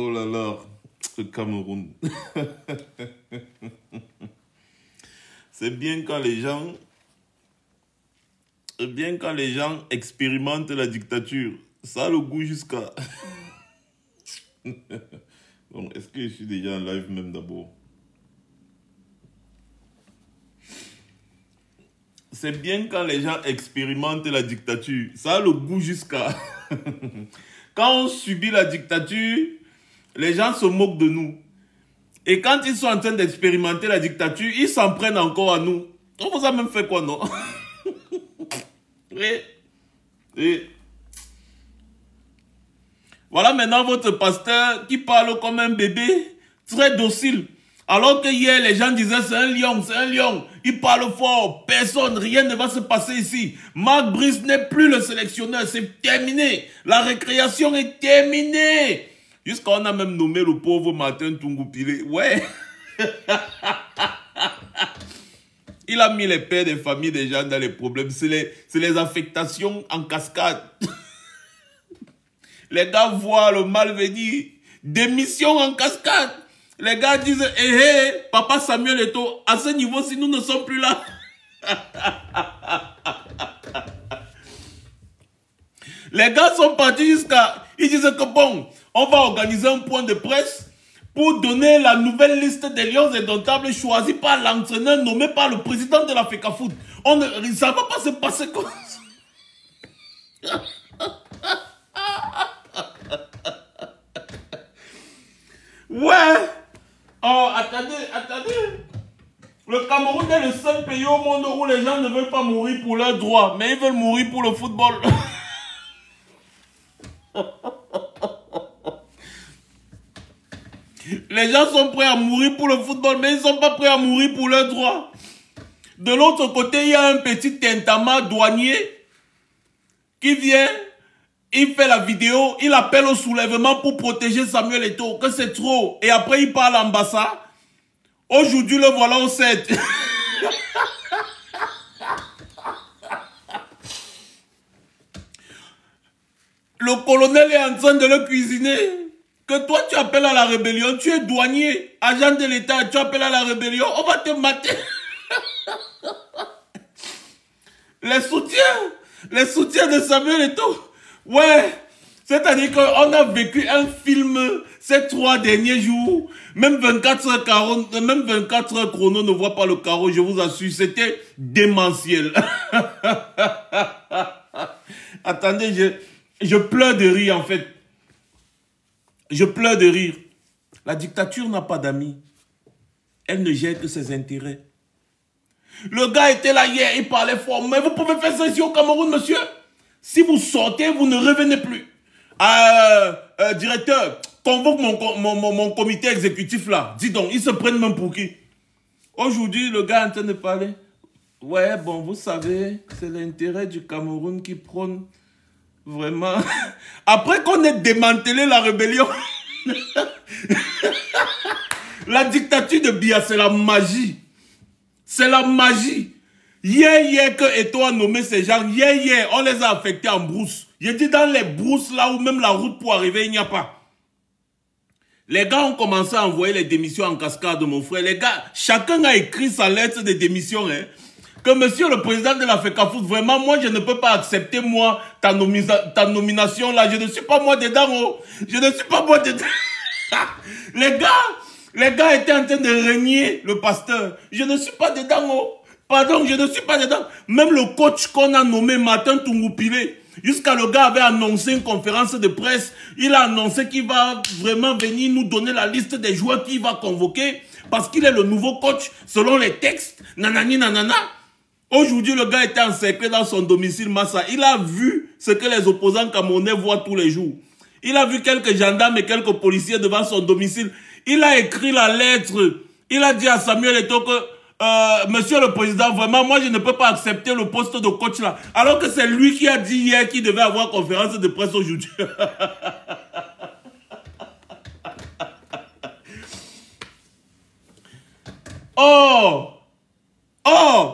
Oh là là, le Cameroun. C'est bien quand les gens... expérimentent la dictature. Ça a le goût jusqu'à... Bon, est-ce que je suis déjà en live même d'abord? C'est bien quand les gens expérimentent la dictature. Ça a le goût jusqu'à... Quand on subit la dictature, les gens se moquent de nous. Et quand ils sont en train d'expérimenter la dictature, ils s'en prennent encore à nous. On vous a même fait quoi, non? Et voilà maintenant votre pasteur qui parle comme un bébé, très docile. Alors que hier, les gens disaient c'est un lion, c'est un lion. Il parle fort, personne, rien ne va se passer ici. Marc Brice n'est plus le sélectionneur, c'est terminé. La récréation est terminée. Jusqu'à on a même nommé le pauvre Martin Tungoupilé. Ouais. Il a mis les pères des familles des gens dans les problèmes. C'est les affectations en cascade. Les gars voient le mal venir. Démission en cascade. Les gars disent, papa Samuel Eto'o, à ce niveau-ci, nous ne sommes plus là. Les gars sont partis jusqu'à... Ils disent que bon, on va organiser un point de presse pour donner la nouvelle liste des lions indomptables choisis par l'entraîneur nommé par le président de la FECAFOOT. Ça ne va pas se passer comme ça. Ouais. Oh, attendez. Le Cameroun est le seul pays au monde où les gens ne veulent pas mourir pour leurs droits, mais ils veulent mourir pour le football. Les gens sont prêts à mourir pour le football, mais ils ne sont pas prêts à mourir pour leurs droits. De l'autre côté, il y a un petit tentama douanier qui vient, il fait la vidéo, il appelle au soulèvement pour protéger Samuel Eto'o, que c'est trop. Et après, il parle à l'ambassade. Aujourd'hui, le voilà au 7. Le colonel est en train de le cuisiner. Que toi, tu appelles à la rébellion, tu es douanier, agent de l'État, tu appelles à la rébellion, on va te mater. Les soutiens de Samuel Eto'o. Ouais, c'est-à-dire qu'on a vécu un film ces 3 derniers jours. Même 24 heures chrono ne voit pas le carreau, je vous assure, c'était démentiel. Attendez, je pleure de rire en fait. Je pleure de rire. La dictature n'a pas d'amis. Elle ne gère que ses intérêts. Le gars était là hier, il parlait fort. Mais vous pouvez faire ça ici au Cameroun, monsieur. Si vous sortez, vous ne revenez plus. Directeur, convoque mon comité exécutif là. Dis donc, ils se prennent même pour qui? Aujourd'hui, le gars est en train de parler. Ouais, bon, vous savez, c'est l'intérêt du Cameroun qui prône vraiment. Après qu'on ait démantelé la rébellion, la dictature de Biya, c'est la magie. C'est la magie. Hier que Eto'o a nommé ces gens, hier, on les a affectés en brousse. J'ai dit dans les brousses là où même la route pour arriver, il n'y a pas. Les gars ont commencé à envoyer les démissions en cascade, mon frère. Les gars, chacun a écrit sa lettre de démission. Hein. Que monsieur le président de la FECAFOOT, vraiment, moi, je ne peux pas accepter, moi, ta nomination là. Je ne suis pas moi dedans, oh. Je ne suis pas moi dedans. Les gars étaient en train de régner le pasteur. Je ne suis pas dedans, oh. Pardon, je ne suis pas dedans. Même le coach qu'on a nommé Martin Tungoupilé, jusqu'à le gars avait annoncé une conférence de presse. Il a annoncé qu'il va vraiment venir nous donner la liste des joueurs qu'il va convoquer parce qu'il est le nouveau coach selon les textes. Nanani, nanana. Aujourd'hui, le gars était encerclé dans son domicile Massa. Il a vu ce que les opposants camerounais voient tous les jours. Il a vu quelques gendarmes et quelques policiers devant son domicile. Il a écrit la lettre. Il a dit à Samuel Eto'o que monsieur le président, vraiment, moi, je ne peux pas accepter le poste de coach là. Alors que c'est lui qui a dit hier qu'il devait avoir conférence de presse aujourd'hui. Oh,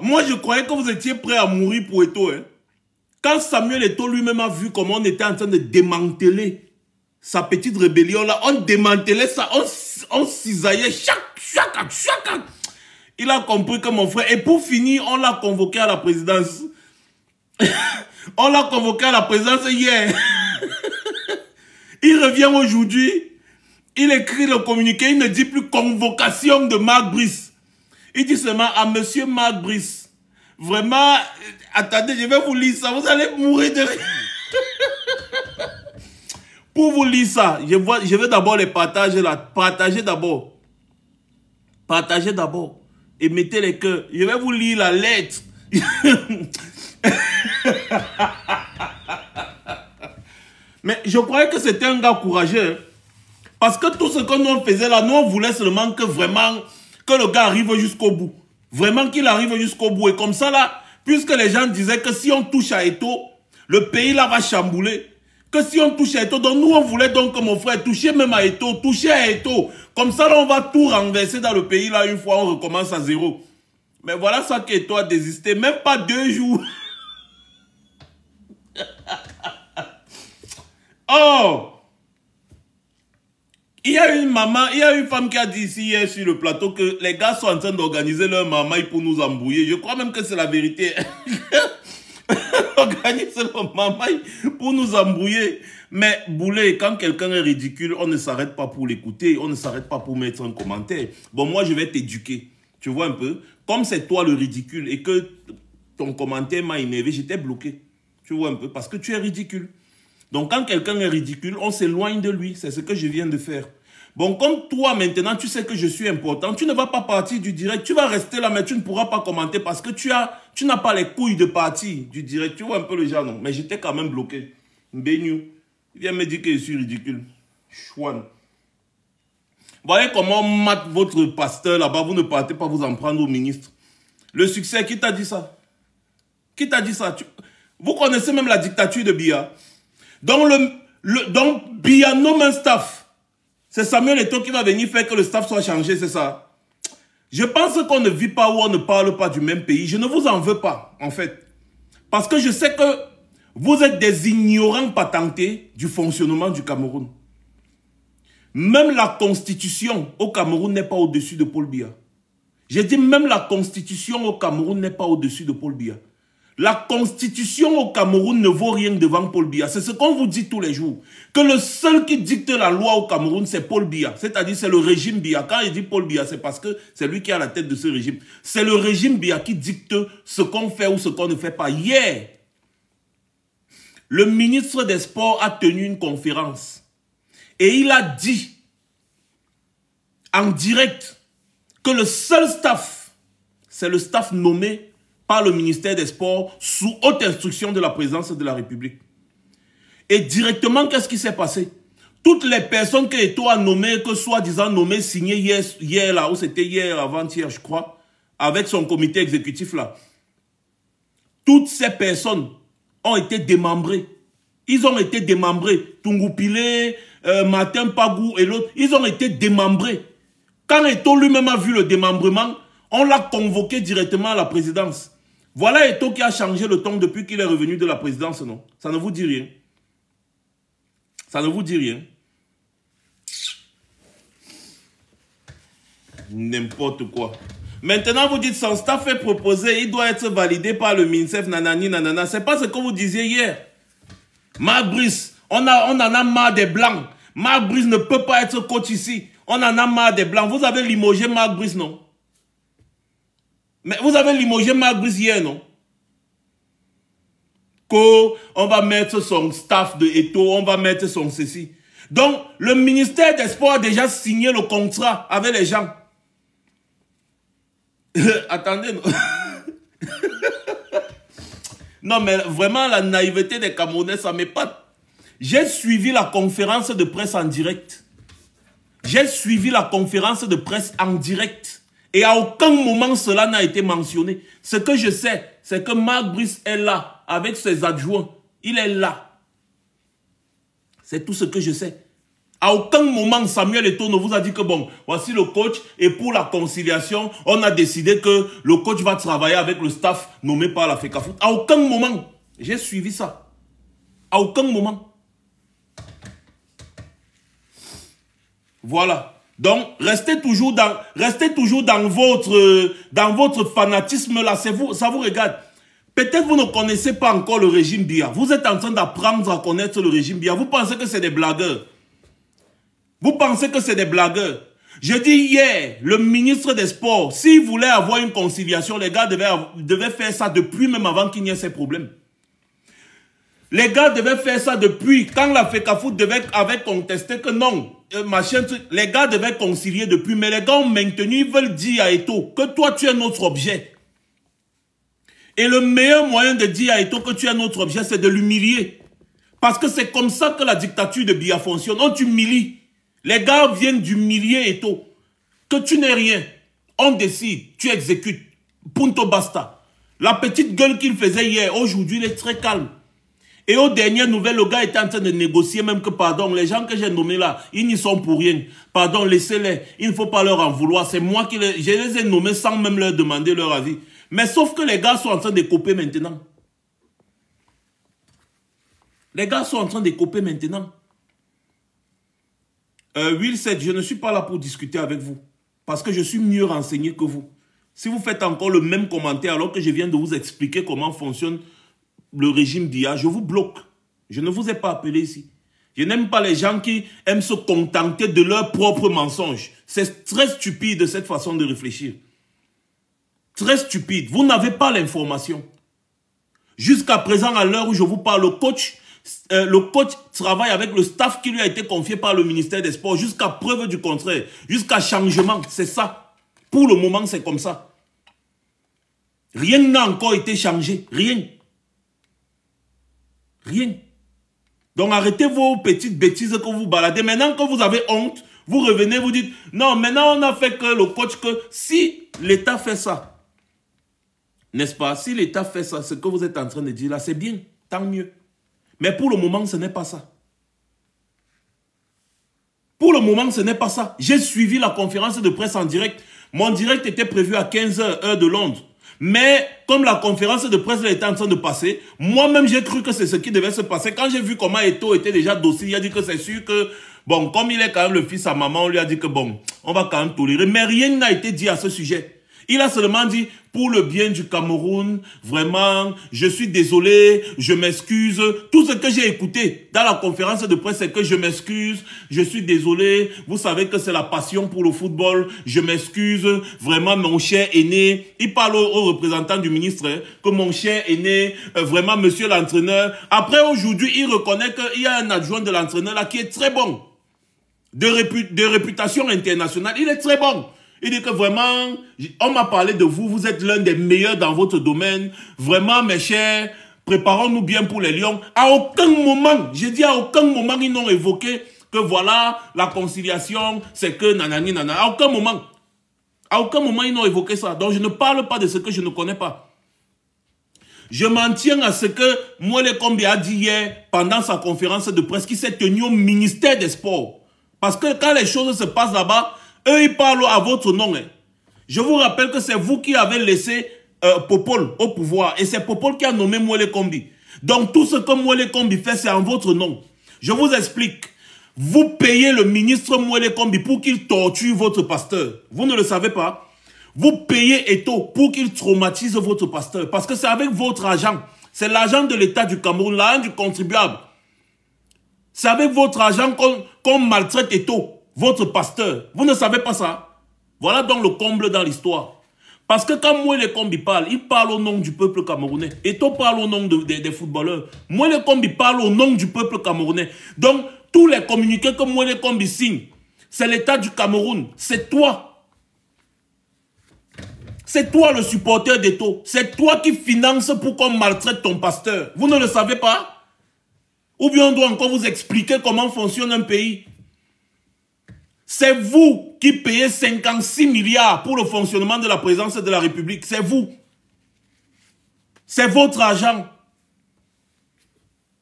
moi, je croyais que vous étiez prêt à mourir pour Eto'o. Hein. Quand Samuel Eto'o lui-même a vu comment on était en train de démanteler sa petite rébellion là, on démantelait ça, on cisaillait chaque. Il a compris que mon frère, et pour finir, on l'a convoqué à la présidence. On l'a convoqué à la présidence hier. Il revient aujourd'hui, il écrit le communiqué, il ne dit plus convocation de Marc Brice. Il dit seulement à monsieur Marc Brice. Vraiment, attendez, je vais vous lire ça, vous allez mourir de rire. Pour vous lire ça, je vais d'abord les partager là. Partagez d'abord. Partagez d'abord. Et mettez les cœurs. Je vais vous lire la lettre. Mais je croyais que c'était un gars courageux. Hein? Parce que tout ce que nous faisait là, nous on voulait seulement que vraiment, que le gars arrive jusqu'au bout. Vraiment qu'il arrive jusqu'au bout. Et comme ça là, puisque les gens disaient que si on touche à Eto'o, le pays là va chambouler. Que si on touche à Eto'o, donc nous on voulait donc que mon frère touche même à Eto'o, toucher à Eto'o. Comme ça là on va tout renverser dans le pays là, une fois on recommence à zéro. Mais voilà ça qu'Eto'o a désisté, même pas 2 jours. Oh! Il y a une maman, il y a une femme qui a dit ici hier sur le plateau que les gars sont en train d'organiser leur maman pour nous embrouiller. Je crois même que c'est la vérité. Organiser leur maman pour nous embrouiller. Mais Boulet, quand quelqu'un est ridicule, on ne s'arrête pas pour l'écouter, on ne s'arrête pas pour mettre un commentaire. Bon, moi, je vais t'éduquer. Tu vois un peu? Comme c'est toi le ridicule et que ton commentaire m'a énervé, j'étais bloqué. Tu vois un peu? Parce que tu es ridicule. Donc, quand quelqu'un est ridicule, on s'éloigne de lui. C'est ce que je viens de faire. Bon, comme toi, maintenant, tu sais que je suis important, tu ne vas pas partir du direct. Tu vas rester là, mais tu ne pourras pas commenter parce que tu n'as pas les couilles de partir du direct. Tu vois un peu le genre, non? Mais j'étais quand même bloqué. Mbéniou, il vient me dire que je suis ridicule. Chouane. Voyez comment on mate votre pasteur là-bas. Vous ne partez pas vous en prendre au ministre. Le succès, qui t'a dit ça? Qui t'a dit ça? Vous connaissez même la dictature de Biya. Donc, Biya nomme un staff. C'est Samuel Eto'o qui va venir faire que le staff soit changé, c'est ça. Je pense qu'on ne vit pas ou on ne parle pas du même pays. Je ne vous en veux pas, en fait. Parce que je sais que vous êtes des ignorants patentés du fonctionnement du Cameroun. Même la constitution au Cameroun n'est pas au-dessus de Paul Biya. J'ai dit même la constitution au Cameroun n'est pas au-dessus de Paul Biya. La constitution au Cameroun ne vaut rien devant Paul Biya. C'est ce qu'on vous dit tous les jours. Que le seul qui dicte la loi au Cameroun, c'est Paul Biya. C'est-à-dire, c'est le régime Biya. Quand il dit Paul Biya, c'est parce que c'est lui qui est à la tête de ce régime. C'est le régime Biya qui dicte ce qu'on fait ou ce qu'on ne fait pas. Hier, le ministre des Sports a tenu une conférence. Et il a dit, en direct, que le seul staff, c'est le staff nommé par le ministère des Sports sous haute instruction de la présidence de la République. Et directement, qu'est-ce qui s'est passé? Toutes les personnes que Eto'o a nommées, que soi-disant nommées, signées hier là, ou c'était hier, avant-hier, je crois, avec son comité exécutif là, toutes ces personnes ont été démembrées. Ils ont été démembrés. Tungoupile, Martin Pagou et l'autre, ils ont été démembrés. Quand Eto'o lui-même a vu le démembrement, on l'a convoqué directement à la présidence. Voilà Eto'o qui a changé le ton depuis qu'il est revenu de la présidence, non? Ça ne vous dit rien. Ça ne vous dit rien. N'importe quoi. Maintenant, vous dites son staff est proposé, il doit être validé par le MINSEF, nanani, nanana. C'est pas ce que vous disiez hier. Marc Brice, on en a marre des Blancs. Marc Brice ne peut pas être coach ici. On en a marre des Blancs. Vous avez limogé Marc Brice, non? Mais vous avez limogé Marc Brice hier, non? On va mettre son staff de Eto'o, on va mettre son ceci. Donc, le ministère des Sports a déjà signé le contrat avec les gens. Attendez, non? Non, mais vraiment, la naïveté des Camerounais, ça m'épate. J'ai suivi la conférence de presse en direct. J'ai suivi la conférence de presse en direct. Et à aucun moment cela n'a été mentionné. Ce que je sais, c'est que Marc Brice est là, avec ses adjoints. Il est là. C'est tout ce que je sais. À aucun moment, Samuel Eto'o ne vous a dit que bon, voici le coach et pour la conciliation, on a décidé que le coach va travailler avec le staff nommé par la FECAFOOT. À aucun moment. J'ai suivi ça. À aucun moment. Voilà. Donc, restez toujours dans votre fanatisme là. Ça vous regarde. Peut-être vous ne connaissez pas encore le régime Biya. Vous êtes en train d'apprendre à connaître le régime Biya. Vous pensez que c'est des blagueurs. Vous pensez que c'est des blagueurs. Je dis hier, le ministre des Sports, s'il voulait avoir une conciliation, les gars devaient faire ça depuis même avant qu'il n'y ait ces problèmes. Les gars devaient faire ça depuis quand la FECAFOOT avait contesté que non, machin, les gars devaient concilier depuis, mais les gars ont maintenu, ils veulent dire à Eto'o que toi tu es notre objet. Et le meilleur moyen de dire à Eto'o que tu es notre objet, c'est de l'humilier. Parce que c'est comme ça que la dictature de Biya fonctionne. On t'humilie. Les gars viennent d'humilier Eto'o. Que tu n'es rien. On décide, tu exécutes. Punto basta. La petite gueule qu'il faisait hier, aujourd'hui, il est très calme. Et aux dernières nouvelles, le gars était en train de négocier même que, pardon, les gens que j'ai nommés là, ils n'y sont pour rien. Pardon, laissez-les. Il ne faut pas leur en vouloir. C'est moi qui je les ai nommés sans même leur demander leur avis. Mais sauf que les gars sont en train de couper maintenant. Les gars sont en train de couper maintenant. Will 7, je ne suis pas là pour discuter avec vous. Parce que je suis mieux renseigné que vous. Si vous faites encore le même commentaire alors que je viens de vous expliquer comment fonctionne le régime Biya, je vous bloque. Je ne vous ai pas appelé ici. Je n'aime pas les gens qui aiment se contenter de leurs propres mensonges. C'est très stupide cette façon de réfléchir. Très stupide. Vous n'avez pas l'information. Jusqu'à présent, à l'heure où je vous parle, le coach travaille avec le staff qui lui a été confié par le ministère des Sports jusqu'à preuve du contraire, jusqu'à changement. C'est ça. Pour le moment, c'est comme ça. Rien n'a encore été changé. Rien. Rien. Donc arrêtez vos petites bêtises que vous baladez. Maintenant que vous avez honte, vous revenez, vous dites, non, maintenant on a fait que le coach, que si l'État fait ça, n'est-ce pas? Si l'État fait ça, ce que vous êtes en train de dire là, c'est bien, tant mieux. Mais pour le moment, ce n'est pas ça. Pour le moment, ce n'est pas ça. J'ai suivi la conférence de presse en direct. Mon direct était prévu à 15 h, heure de Londres. Mais comme la conférence de presse était en train de passer, moi-même j'ai cru que c'est ce qui devait se passer. Quand j'ai vu comment Eto'o était déjà dossier, il a dit que c'est sûr que, bon, comme il est quand même le fils à maman, on lui a dit que bon, on va quand même tolérer. Mais rien n'a été dit à ce sujet. Il a seulement dit, pour le bien du Cameroun, vraiment, je suis désolé, je m'excuse. Tout ce que j'ai écouté dans la conférence de presse, c'est que je m'excuse, je suis désolé. Vous savez que c'est la passion pour le football. Je m'excuse, vraiment, mon cher aîné. Il parle au représentant du ministre, hein, que mon cher aîné, vraiment, monsieur l'entraîneur. Après, aujourd'hui, il reconnaît qu'il y a un adjoint de l'entraîneur là qui est très bon. De réputation internationale, il est très bon. Il dit que vraiment, on m'a parlé de vous, vous êtes l'un des meilleurs dans votre domaine. Vraiment, mes chers, préparons-nous bien pour les Lions. À aucun moment, j'ai dit à aucun moment, ils n'ont évoqué que voilà, la conciliation, c'est que nanani nanana. À aucun moment. À aucun moment, ils n'ont évoqué ça. Donc, je ne parle pas de ce que je ne connais pas. Je m'en tiens à ce que Mwele Kombi a dit hier, pendant sa conférence de presse, qui s'est tenue au ministère des Sports. Parce que quand les choses se passent là-bas, eux, ils parlent à votre nom. Hein. Je vous rappelle que c'est vous qui avez laissé Popol au pouvoir. Et c'est Popol qui a nommé Mwele Kombi. Donc, tout ce que Mwele Kombi fait, c'est en votre nom. Je vous explique. Vous payez le ministre Mwele Kombi pour qu'il torture votre pasteur. Vous ne le savez pas. Vous payez Eto'o pour qu'il traumatise votre pasteur. Parce que c'est avec votre argent. C'est l'argent de l'État du Cameroun, l'argent du contribuable. C'est avec votre argent qu'on maltraite Eto'o. Votre pasteur, vous ne savez pas ça? Voilà donc le comble dans l'histoire. Parce que quand Mwele Kombi parle, il parle au nom du peuple camerounais. Eto'o parle au nom des footballeurs. Mwele Kombi parle au nom du peuple camerounais. Donc, tous les communiqués que Mwele Kombi signe, c'est l'État du Cameroun. C'est toi. C'est toi le supporter d'Eto'o. C'est toi qui finance pour qu'on maltraite ton pasteur. Vous ne le savez pas? Ou bien on doit encore vous expliquer comment fonctionne un pays? C'est vous qui payez 56 milliards pour le fonctionnement de la présidence de la République. C'est vous. C'est votre argent.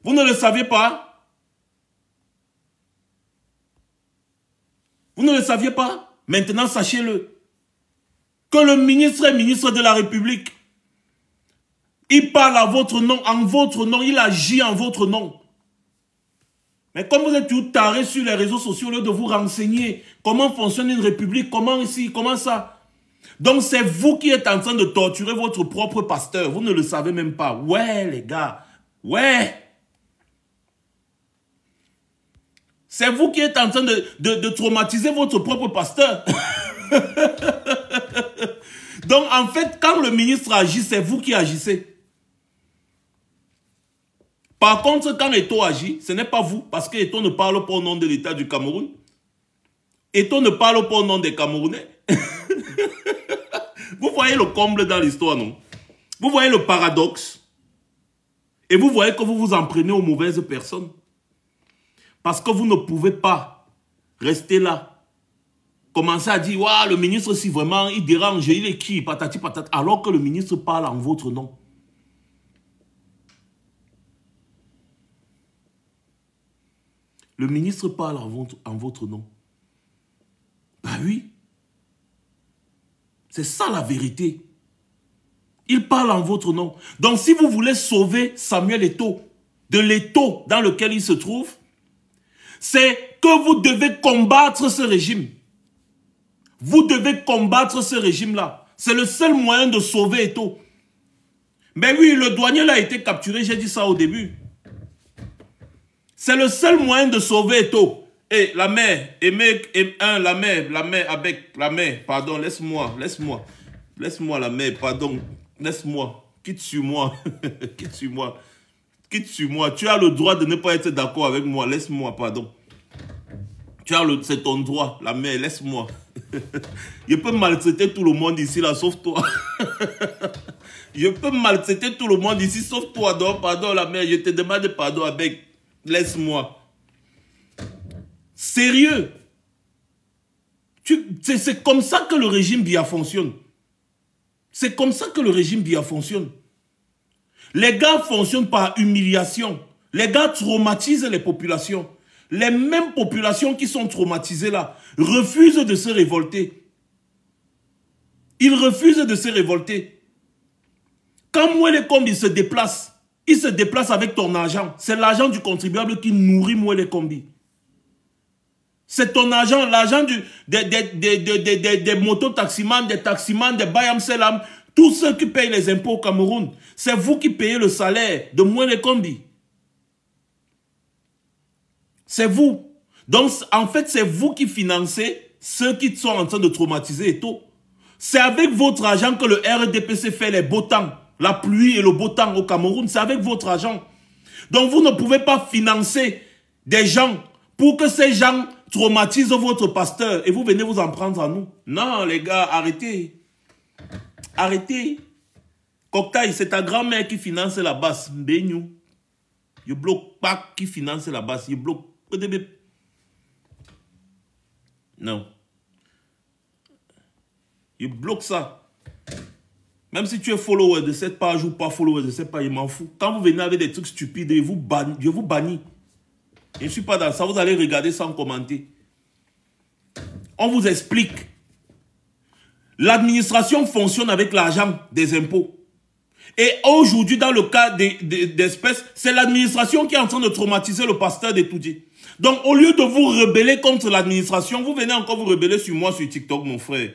Vous ne le saviez pas? Vous ne le saviez pas? Maintenant, sachez-le. Que le ministre est ministre de la République. Il parle à votre nom, en votre nom. Il agit en votre nom. Mais comme vous êtes tout taré sur les réseaux sociaux, au lieu de vous renseigner comment fonctionne une république, comment ici, comment ça. Donc c'est vous qui êtes en train de torturer votre propre pasteur. Vous ne le savez même pas. Ouais les gars, ouais. C'est vous qui êtes en train de traumatiser votre propre pasteur. Donc en fait, quand le ministre agit, c'est vous qui agissez. Par contre, quand Eto'o agit, ce n'est pas vous, parce que Eto'o ne parle pas au nom de l'État du Cameroun. Eto'o ne parle pas au nom des Camerounais. Vous voyez le comble dans l'histoire, non? Vous voyez le paradoxe. Et vous voyez que vous vous en prenez aux mauvaises personnes. Parce que vous ne pouvez pas rester là. Commencer à dire, ouais, le ministre, si vraiment il dérange, il est qui, patati patata, alors que le ministre parle en votre nom. Le ministre parle en votre nom. Bah oui. C'est ça la vérité. Il parle en votre nom. Donc si vous voulez sauver Samuel Eto'o de l'étau dans lequel il se trouve, c'est que vous devez combattre ce régime. Vous devez combattre ce régime-là. C'est le seul moyen de sauver Eto'o. Mais oui, le douanier là a été capturé, j'ai dit ça au début. C'est le seul moyen de sauver Eto'o. Et la mère, la mère avec la mère, pardon, laisse-moi, la mère, pardon, laisse-moi, quitte sur moi, quitte sur moi, tu as le droit de ne pas être d'accord avec moi, laisse-moi, pardon. C'est ton droit, la mère, laisse-moi. Je peux maltraiter tout le monde ici, là, sauf toi. Je peux maltraiter tout le monde ici, sauf toi, donc, pardon, la mère, je te demande pardon avec, laisse-moi. Sérieux. C'est comme ça que le régime Biya fonctionne. C'est comme ça que le régime Biya fonctionne. Les gars fonctionnent par humiliation. Les gars traumatisent les populations. Les mêmes populations qui sont traumatisées là refusent de se révolter. Ils refusent de se révolter. Quand Mwele Kombi se déplace, il se déplace avec ton argent. C'est l'argent du contribuable qui nourrit Mwele Kombi. C'est ton argent, l'argent des mototaximans, des taximans, des Bayam Selam, tous ceux qui payent les impôts au Cameroun. C'est vous qui payez le salaire de Mwele Kombi. C'est vous. Donc, en fait, c'est vous qui financez ceux qui sont en train de traumatiser Eto'o. C'est avec votre argent que le RDPC fait les beaux temps, la pluie et le beau temps au Cameroun. C'est avec votre argent. Donc, vous ne pouvez pas financer des gens pour que ces gens traumatisent votre pasteur et vous venez vous en prendre à nous. Non, les gars, arrêtez. Arrêtez. Koktaï, c'est ta grand-mère qui finance la basse. Mbénou. Je bloque pas qui finance la basse. Je bloque. Non. Je bloque ça. Même si tu es follower de cette page ou pas follower de cette page, je m'en fous. Quand vous venez avec des trucs stupides, je vous bannis. Je ne suis pas dans ça. Vous allez regarder sans commenter. On vous explique. L'administration fonctionne avec l'argent des impôts. Et aujourd'hui, dans le cas d'espèces, c'est l'administration qui est en train de traumatiser le pasteur de Toudji. Donc, au lieu de vous rebeller contre l'administration, vous venez encore vous rebeller sur moi sur TikTok, mon frère.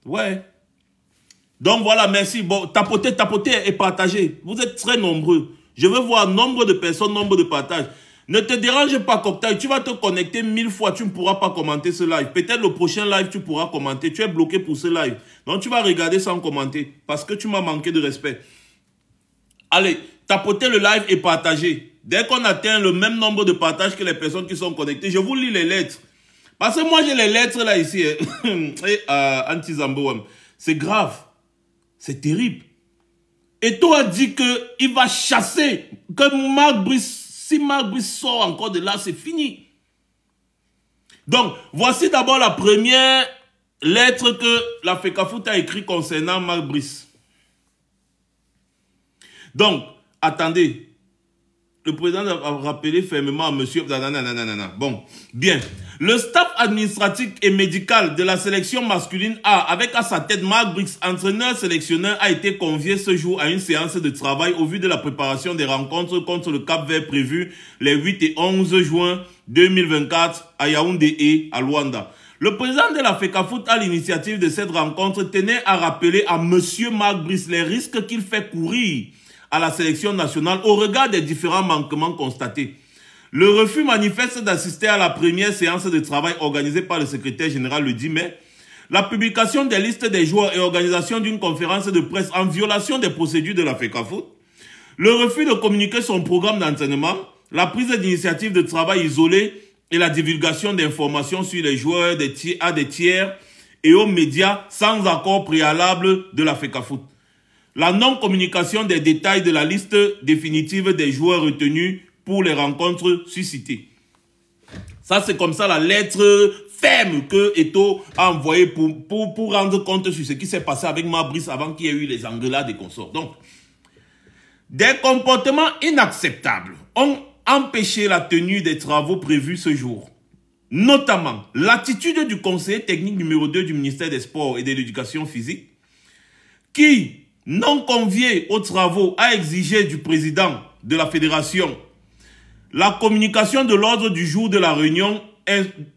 Ouais. Donc, voilà, merci. Bon, tapotez et partagez. Vous êtes très nombreux. Je veux voir nombre de personnes, nombre de partages. Ne te dérange pas, Koktaï. Tu vas te connecter 1000 fois. Tu ne pourras pas commenter ce live. Peut-être le prochain live, tu pourras commenter. Tu es bloqué pour ce live. Donc, tu vas regarder sans commenter. Parce que tu m'as manqué de respect. Allez, tapotez le live et partagez. Dès qu'on atteint le même nombre de partages que les personnes qui sont connectées, je vous lis les lettres. Parce que moi, j'ai les lettres là, ici. Anti-Zambo. C'est grave. C'est terrible. Et toi, dit qu'il va chasser. Que Marc Brice... Si Marc Brice sort encore de là, c'est fini. Donc, voici d'abord la première lettre que la FECAFOOT a écrite concernant Marc Brice. Donc, attendez. Le président a rappelé fermement à monsieur... Bon, bien. Le staff administratif et médical de la sélection masculine A, avec à sa tête Marc Brix, entraîneur-sélectionneur, a été convié ce jour à une séance de travail au vu de la préparation des rencontres contre le Cap-Vert prévues les 8 et 11 juin 2024 à Yaoundé et à Luanda. Le président de la FECAFOOT, à l'initiative de cette rencontre, tenait à rappeler à monsieur Marc Brix les risques qu'il fait courir à la sélection nationale au regard des différents manquements constatés. Le refus manifeste d'assister à la première séance de travail organisée par le secrétaire général le 10 mai, la publication des listes des joueurs et organisation d'une conférence de presse en violation des procédures de la FECAFOOT, le refus de communiquer son programme d'entraînement, la prise d'initiative de travail isolé et la divulgation d'informations sur les joueurs à des tiers et aux médias sans accord préalable de la FECAFOOT. La non-communication des détails de la liste définitive des joueurs retenus pour les rencontres suscitées. Ça, c'est comme ça la lettre ferme que Eto'o a envoyée pour rendre compte sur ce qui s'est passé avec Marc avant qu'il y ait eu les engueulades et consorts. Donc, des comportements inacceptables ont empêché la tenue des travaux prévus ce jour. Notamment, l'attitude du conseiller technique numéro 2 du ministère des Sports et de l'Éducation physique qui, non convié aux travaux, a exigé du président de la fédération la communication de l'ordre du jour de la réunion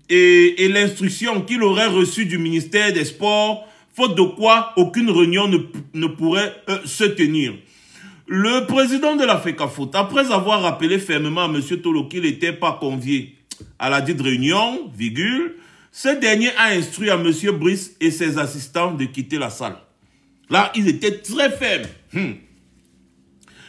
et l'instruction qu'il aurait reçue du ministère des Sports, faute de quoi aucune réunion ne pourrait se tenir. Le président de la FECAFOOT, après avoir rappelé fermement à M. Tolo qu'il n'était pas convié à la dite réunion, ce dernier a instruit à M. Brice et ses assistants de quitter la salle. Là, ils étaient très fermes.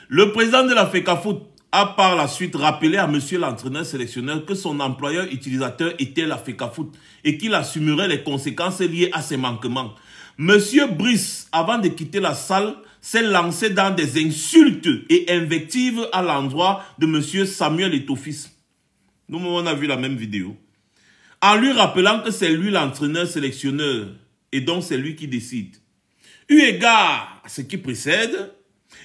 Le président de la FECAFOOT a par la suite rappelé à monsieur l'entraîneur sélectionneur que son employeur utilisateur était la FECAFOOT et qu'il assumerait les conséquences liées à ses manquements. Monsieur Brice, avant de quitter la salle, s'est lancé dans des insultes et invectives à l'endroit de monsieur Samuel Eto'o-Fils. Nous, on a vu la même vidéo. En lui rappelant que c'est lui l'entraîneur sélectionneur et donc c'est lui qui décide. Eu égard à ce qui précède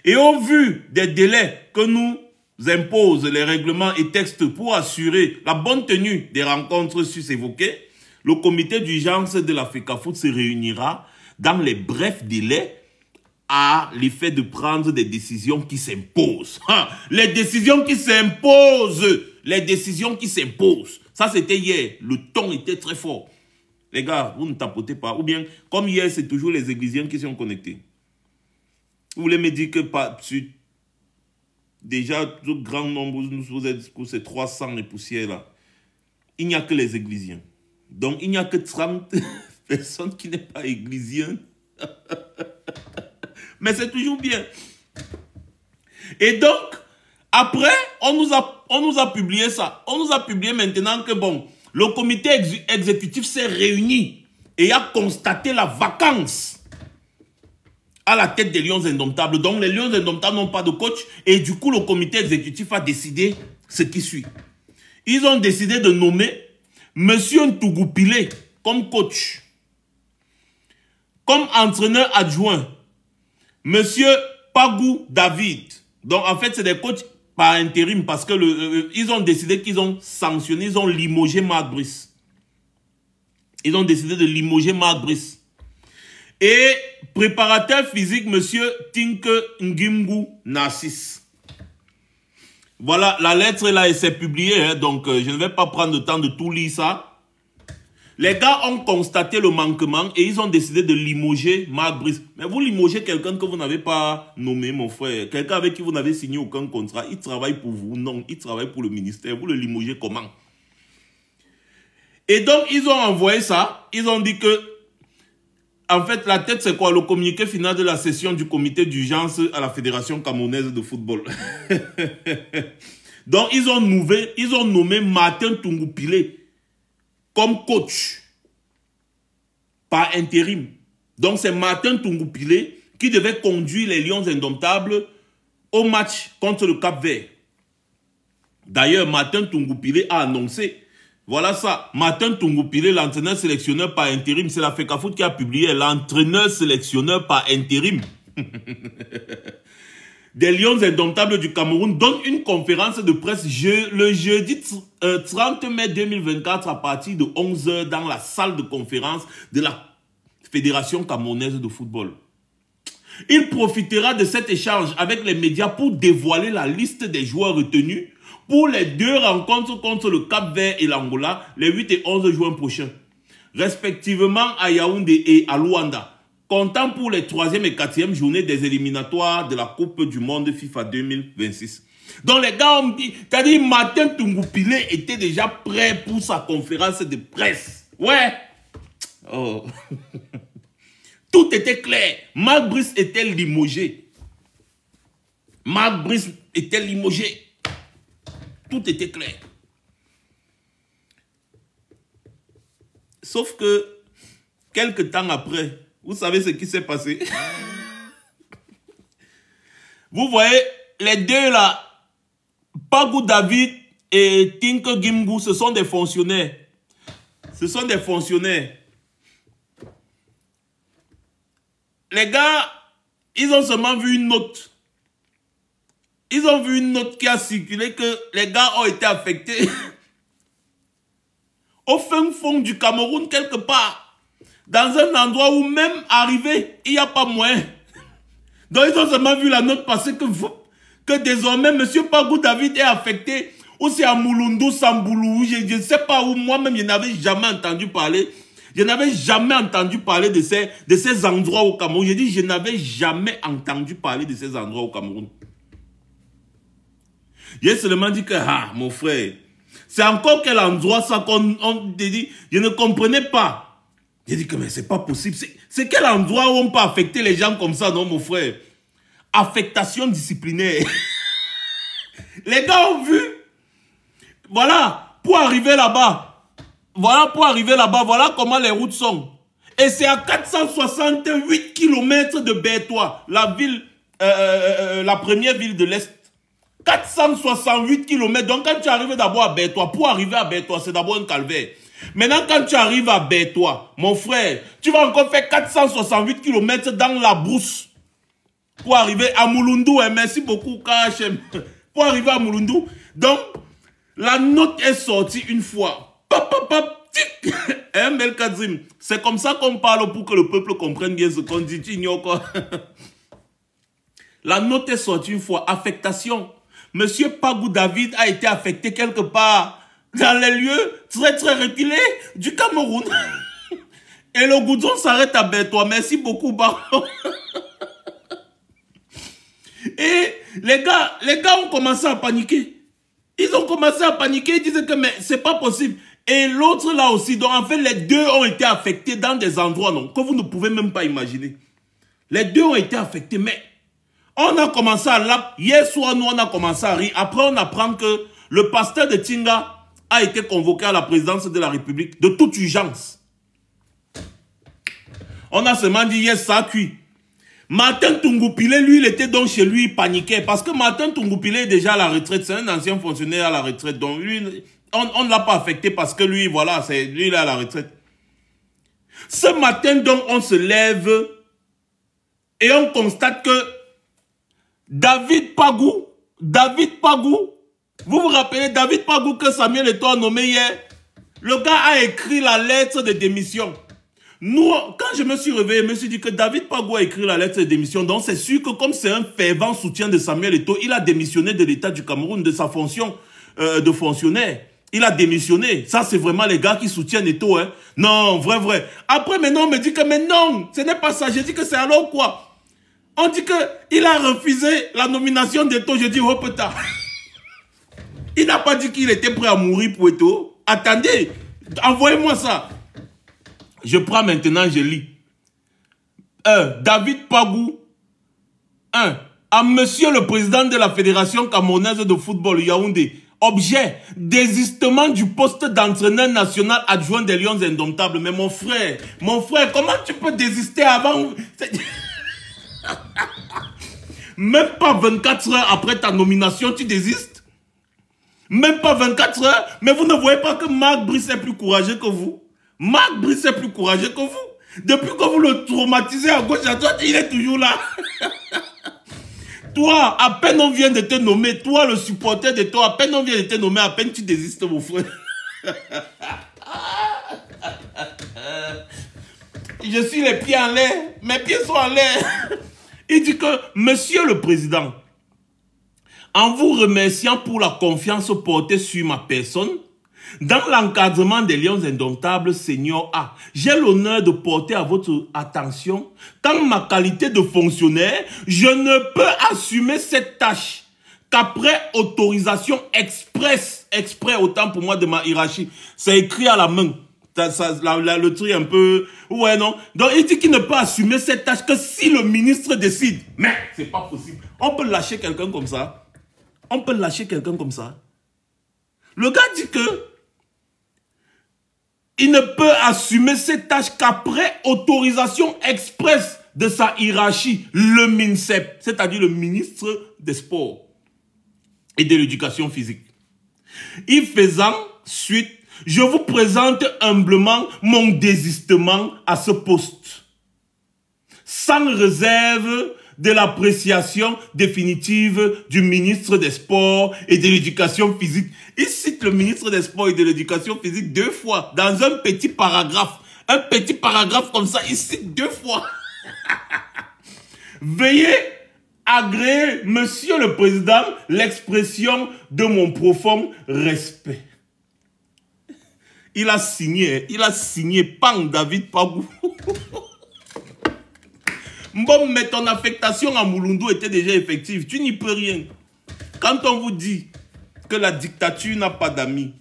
et au vu des délais que nous imposent les règlements et textes pour assurer la bonne tenue des rencontres sus-évoquées, le comité d'urgence de la FECAFOOT se réunira dans les brefs délais à l'effet de prendre des décisions qui s'imposent. Les décisions qui s'imposent. Les décisions qui s'imposent. Ça, c'était hier. Le ton était très fort. Les gars, vous ne tapotez pas. Ou bien, comme hier, c'est toujours les églisiens qui sont connectés. Vous voulez me dire que déjà, le grand nombre, vous êtes pour ces 300 et poussières là. Il n'y a que les églisiens. Donc, il n'y a que 30 personnes qui n'est pas églisiens. Mais c'est toujours bien. Et donc, après, on nous a publié ça. On nous a publié maintenant que, bon, le comité exécutif s'est réuni et a constaté la vacance à la tête des Lions Indomptables. Donc, les Lions Indomptables n'ont pas de coach. Et du coup, le comité exécutif a décidé ce qui suit. Ils ont décidé de nommer M. Ntougou-Pilé comme coach. Comme entraîneur adjoint, M. Pagou David. Donc, en fait, c'est des coachs par intérim parce que ils ont décidé qu'ils ont sanctionné, ils ont limogé Marc Brice. Ils ont décidé de limoger Marc Brice. Et préparateur physique, M. Tinke Ngimgu Narcisse. Voilà, la lettre là, elle s'est publiée, hein, donc je ne vais pas prendre le temps de tout lire ça. Les gars ont constaté le manquement et ils ont décidé de limoger Marc Brice. Mais vous limogez quelqu'un que vous n'avez pas nommé, mon frère. Quelqu'un avec qui vous n'avez signé aucun contrat. Il travaille pour vous. Non, il travaille pour le ministère. Vous le limogez comment? Et donc, ils ont envoyé ça. Ils ont dit que, en fait, la tête, c'est quoi? Le communiqué final de la session du comité d'urgence à la Fédération camerounaise de football. Donc, ils ont nommé Martin Ntougou-Pilé comme coach par intérim. Donc, c'est Martin Ntougou-Pilé qui devait conduire les Lions Indomptables au match contre le Cap-Vert. D'ailleurs, Martin Ntougou-Pilé a annoncé, voilà ça, Martin Ntougou-Pilé, l'entraîneur sélectionneur par intérim, c'est la FECAFOOT qui a publié l'entraîneur sélectionneur par intérim. des Lions indomptables du Cameroun donne une conférence de presse le jeudi 30 mai 2024 à partir de 11 h dans la salle de conférence de la Fédération camerounaise de football. Il profitera de cet échange avec les médias pour dévoiler la liste des joueurs retenus pour les 2 rencontres contre le Cap-Vert et l'Angola les 8 et 11 juin prochains, respectivement à Yaoundé et à Luanda, comptant pour les 3e et 4e journées des éliminatoires de la Coupe du Monde FIFA 2026. Donc les gars ont dit, c'est-à-dire Martin Tungoupilé était déjà prêt pour sa conférence de presse. Ouais. Oh. Tout était clair. Marc Brice était limogé. Marc Brice était limogé. Tout était clair. Sauf que, quelques temps après, vous savez ce qui s'est passé? Vous voyez, les deux là, Pagou David et Tinko Gimbu, ce sont des fonctionnaires. Ce sont des fonctionnaires. Les gars, ils ont seulement vu une note. Ils ont vu une note qui a circulé que les gars ont été affectés au fin fond du Cameroun quelque part. Dans un endroit où même arrivé, il n'y a pas moyen. Donc ils ont seulement vu la note passer que désormais M. Pagou David est affecté. Ou c'est à Moulundu, Samboulou, je ne sais pas où. Moi-même, je n'avais jamais entendu parler. Je n'avais jamais entendu parler de ces endroits au Cameroun. J'ai dit, je n'avais jamais entendu parler de ces endroits au Cameroun. J'ai seulement dit que, ah, mon frère, c'est encore quel endroit ça qu'on dit, je ne comprenais pas. J'ai dit que, mais c'est pas possible. C'est quel endroit où on peut affecter les gens comme ça, non, mon frère? Affectation disciplinaire. Les gars ont vu. Voilà, pour arriver là-bas. Voilà pour arriver là-bas, voilà comment les routes sont. Et c'est à 468 km de Bertois, la ville, la première ville de l'Est. 468 km. Donc quand tu arrives d'abord à Bertois, pour arriver à Bertois, c'est d'abord un calvaire. Maintenant quand tu arrives à Bertois, mon frère, tu vas encore faire 468 km dans la brousse. Pour arriver à Moulundu. Merci beaucoup, KHM. Pour arriver à Moulundu. Donc, la note est sortie une fois. C'est comme ça qu'on parle pour que le peuple comprenne bien ce qu'on dit. La note est sortie une fois. Affectation. Monsieur Pagou David a été affecté quelque part dans les lieux très très reculés du Cameroun. Et le goudron s'arrête à Bertois. Merci beaucoup, Baron. Et les gars ont commencé à paniquer. Ils ont commencé à paniquer. Ils disaient que mais c'est pas possible. Et l'autre là aussi. Donc en fait les deux ont été affectés dans des endroits non, que vous ne pouvez même pas imaginer. Les deux ont été affectés. Mais on a commencé à l'ap. Hier soir nous on a commencé à rire. Après on apprend que le pasteur de Tinga a été convoqué à la présidence de la République de toute urgence. On a seulement dit yes ça a cuit. Martin Tungoupilé, lui, il était donc chez lui, il paniquait. Parce que Martin Tungoupilé est déjà à la retraite. C'est un ancien fonctionnaire à la retraite. Donc lui, on ne l'a pas affecté parce que lui, voilà, lui, il est à la retraite. Ce matin, donc, on se lève et on constate que David Pagou, vous vous rappelez David Pagou que Samuel Eto'o a nommé hier? Le gars a écrit la lettre de démission. Nous, quand je me suis réveillé, je me suis dit que David Pagou a écrit la lettre de démission. Donc, c'est sûr que comme c'est un fervent soutien de Samuel Eto'o, il a démissionné de l'État du Cameroun, de sa fonction de fonctionnaire. Il a démissionné. Ça, c'est vraiment les gars qui soutiennent Eto'o. Hein. Non, vrai. Après, maintenant, on me dit que, mais non, ce n'est pas ça. J'ai dit que c'est alors quoi? On dit qu'il a refusé la nomination d'Eto'o. Je dis, oh putain. Il n'a pas dit qu'il était prêt à mourir pour Eto'o. Attendez, envoyez-moi ça. Je prends maintenant, je lis. David Pagou. À monsieur le président de la Fédération camerounaise de football, Yaoundé. Objet, désistement du poste d'entraîneur national adjoint des Lions indomptables. Mais mon frère, comment tu peux désister avant... Même pas 24 heures après ta nomination, tu désistes? Même pas 24 heures? Mais vous ne voyez pas que Marc Brice est plus courageux que vous? Marc Brice est plus courageux que vous. Depuis que vous le traumatisez à gauche à droite, il est toujours là. Toi, à peine on vient de te nommer, toi, le supporter de toi, à peine on vient de te nommer, à peine tu désistes, mon frère. Je suis les pieds en l'air, mes pieds sont en l'air. Il dit que, monsieur le président, en vous remerciant pour la confiance portée sur ma personne, dans l'encadrement des Lions Indomptables Senior A, j'ai l'honneur de porter à votre attention qu'en ma qualité de fonctionnaire, je ne peux assumer cette tâche qu'après autorisation express, autant pour moi de ma hiérarchie. C'est écrit à la main. Le truc un peu... Ouais, non. Donc, il dit qu'il ne peut assumer cette tâche que si le ministre décide. Mais c'est pas possible. On peut lâcher quelqu'un comme ça. On peut lâcher quelqu'un comme ça. Le gars dit que il ne peut assumer cette tâche qu'après autorisation express de sa hiérarchie, le MINSEP, c'est-à-dire le ministre des Sports et de l'Éducation physique. Y faisant suite, je vous présente humblement mon désistement à ce poste, sans réserve de l'appréciation définitive du ministre des Sports et de l'Éducation physique. Il cite le ministre des Sports et de l'Éducation physique 2 fois dans un petit paragraphe. Un petit paragraphe comme ça, il cite 2 fois. Veuillez agréer, monsieur le président, l'expression de mon profond respect. Il a signé Pang David Pagou. Bon, mais ton affectation à Mouloundou était déjà effective. Tu n'y peux rien. Quand on vous dit que la dictature n'a pas d'amis,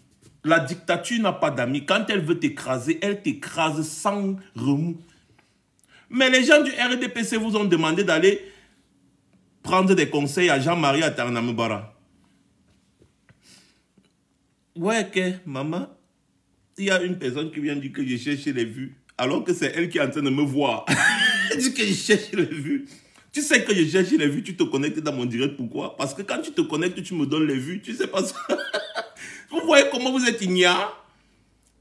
la dictature n'a pas d'amis. Quand elle veut t'écraser, elle t'écrase sans remous. Mais les gens du RDPC vous ont demandé d'aller prendre des conseils à Jean-Marie Atarnamubara. Ouais, que maman, il y a une personne qui vient dire que je cherche les vues, alors que c'est elle qui est en train de me voir. Elle dit que je cherche les vues. Tu sais que je cherche les vues, tu te connectes dans mon direct. Pourquoi? Parce que quand tu te connectes, tu me donnes les vues. Tu sais pas ça. Vous voyez comment vous êtes ignare?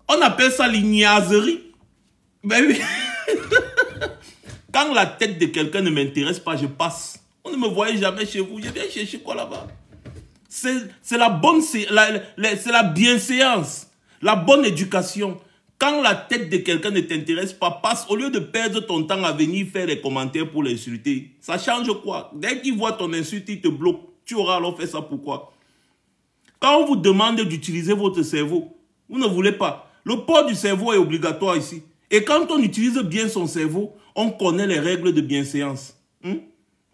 On appelle ça l'ignazerie. Ben oui. Quand la tête de quelqu'un ne m'intéresse pas, je passe. On ne me voyait jamais chez vous. Je viens chercher quoi là-bas? C'est la bonne, c'est la bienséance, la bonne éducation. Quand la tête de quelqu'un ne t'intéresse pas, passe. Au lieu de perdre ton temps à venir faire des commentaires pour l'insulter, ça change quoi? Dès qu'il voit ton insulte, il te bloque. Tu auras alors fait ça pourquoi? Quand on vous demande d'utiliser votre cerveau, vous ne voulez pas. Le port du cerveau est obligatoire ici. Et quand on utilise bien son cerveau, on connaît les règles de bienséance.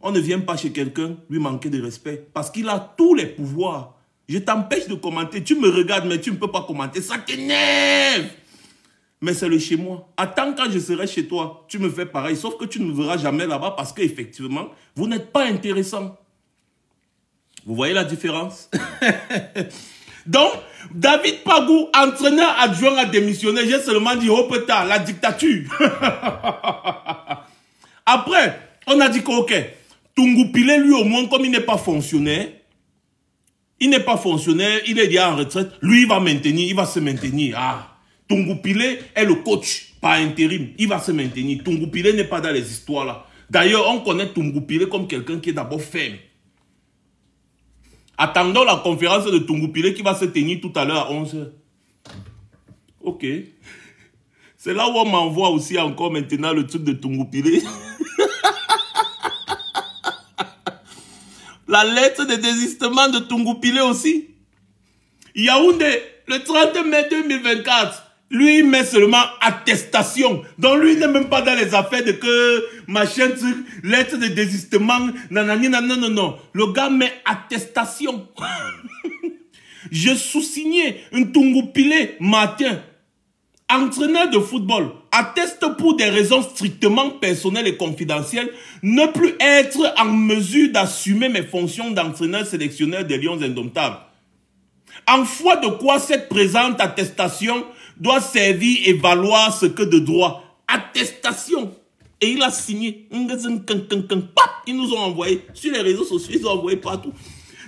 On ne vient pas chez quelqu'un lui manquer de respect parce qu'il a tous les pouvoirs. Je t'empêche de commenter. Tu me regardes, mais tu ne peux pas commenter. Ça t'énerve. Mais c'est le chez moi. Attends, quand je serai chez toi, tu me fais pareil. Sauf que tu ne me verras jamais là-bas parce qu'effectivement, vous n'êtes pas intéressant. Vous voyez la différence? Donc, David Pagou, entraîneur adjoint, a démissionné. J'ai seulement dit, oh putain, la dictature. Après, on a dit que, ok, Tungoupilé, lui au moins, comme il n'est pas fonctionnaire, il n'est pas fonctionnaire, il est déjà en retraite, lui, il va maintenir, il va se maintenir. Ah, Tungoupilé est le coach, pas intérim, il va se maintenir. Tungoupilé n'est pas dans les histoires là. D'ailleurs, on connaît Tungoupilé comme quelqu'un qui est d'abord ferme. Attendons la conférence de Tungoupilé qui va se tenir tout à l'heure à 11h. Ok. C'est là où on m'envoie aussi encore maintenant le truc de Tungoupilé. La lettre de désistement de Tungoupilé aussi. Yaoundé, le 30 mai 2024, lui, il met seulement attestation. Donc, lui, il n'est même pas dans les affaires de que machin, lettre de désistement, nanani, non. Le gars met attestation. Je sous-signais un Tungoupilé matin. Entraîneur de football, atteste pour des raisons strictement personnelles et confidentielles ne plus être en mesure d'assumer mes fonctions d'entraîneur sélectionneur des Lions Indomptables. En foi de quoi cette présente attestation doit servir et valoir ce que de droit. Attestation. Et il a signé. Ils nous ont envoyé sur les réseaux sociaux, ils ont envoyé partout.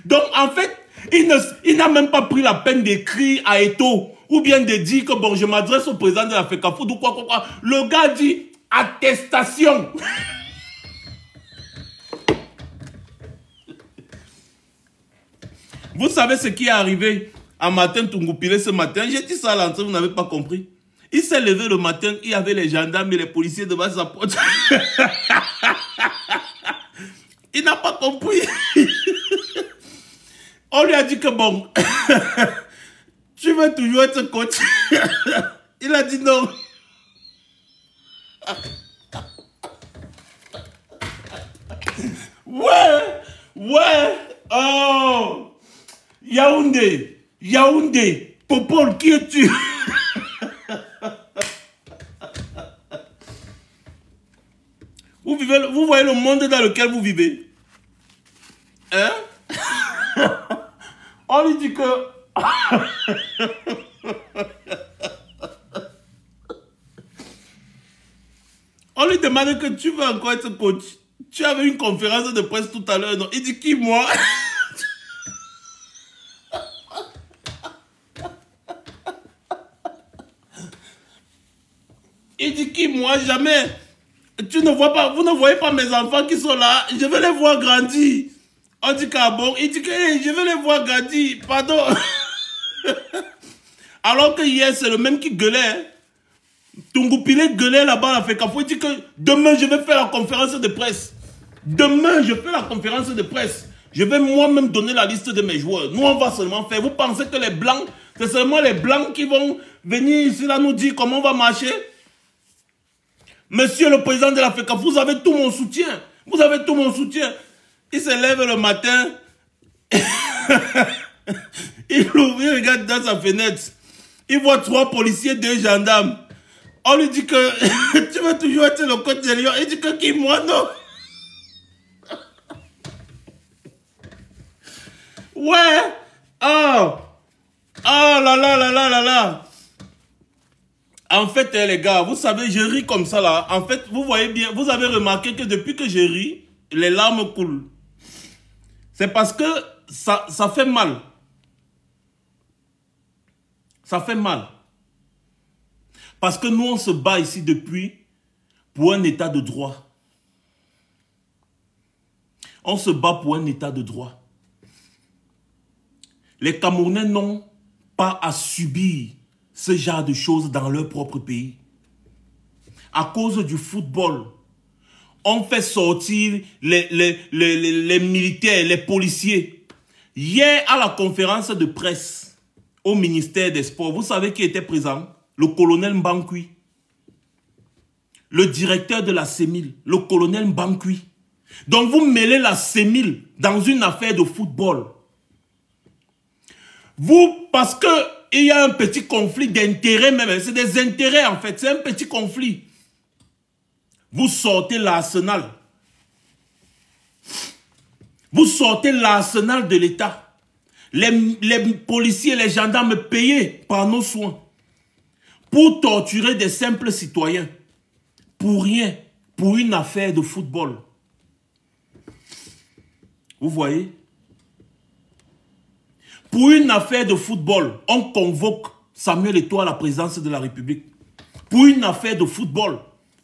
Donc en fait, il n'a même pas pris la peine d'écrire à Eto. Ou bien de dire que bon, je m'adresse au président de la FECAFOOT ou quoi. Le gars dit attestation. Vous savez ce qui est arrivé à Martin Tungoupilé ce matin? J'ai dit ça à l'entrée, vous n'avez pas compris. Il s'est levé le matin, il y avait les gendarmes et les policiers devant sa porte. Il n'a pas compris. On lui a dit que bon, tu veux toujours être coach. Il a dit non. Ouais, oh, Yaoundé, Popol, qui es-tu? Vous voyez le monde dans lequel vous vivez? Hein? On lui dit que... On lui demande que tu veux encore être coach. Tu avais une conférence de presse tout à l'heure, non? Il dit qui, moi? Il dit qui, moi? Jamais. Tu ne vois pas, vous ne voyez pas mes enfants qui sont là. Je vais les voir grandir. On dit qu'à bon, il dit que hey, je vais les voir grandir. Pardon. Alors que hier, c'est le même qui gueulait. Hein. Tungoupilé gueulait là-bas à la FECAFO. Il dit que demain, je vais faire la conférence de presse. Demain, je fais la conférence de presse. Je vais moi-même donner la liste de mes joueurs. Nous, on va seulement faire. Vous pensez que les blancs, c'est seulement les blancs qui vont venir ici là nous dire comment on va marcher? Monsieur le président de la FECAF, vous avez tout mon soutien. Vous avez tout mon soutien. Il se lève le matin. Il ouvre, il regarde dans sa fenêtre. Il voit 3 policiers, 2 gendarmes. On lui dit que tu veux toujours être le coach de Lyon. Il dit que qui, moi, non. Ouais. Oh. Oh là là là là là là. En fait, les gars, vous savez, je ris comme ça là. En fait, vous voyez bien, vous avez remarqué que depuis que je ris, les larmes coulent. C'est parce que ça fait mal. Ça fait mal. Parce que nous, on se bat ici depuis pour un état de droit. On se bat pour un état de droit. Les Camerounais n'ont pas à subir ce genre de choses dans leur propre pays. À cause du football, on fait sortir les militaires, les policiers. Hier, à la conférence de presse au ministère des Sports, vous savez qui était présent? Le colonel Mbankui. Le directeur de la CEMIL, le colonel Mbankui. Donc vous mêlez la CEMIL dans une affaire de football. Vous, parce que il y a un petit conflit d'intérêts même. C'est des intérêts en fait. C'est un petit conflit. Vous sortez l'arsenal. Vous sortez l'arsenal de l'État. Les policiers, les gendarmes payés par nos soins. Pour torturer des simples citoyens. Pour rien. Pour une affaire de football. Vous voyez? Pour une affaire de football, on convoque Samuel Eto'o à la présidence de la République. Pour une affaire de football,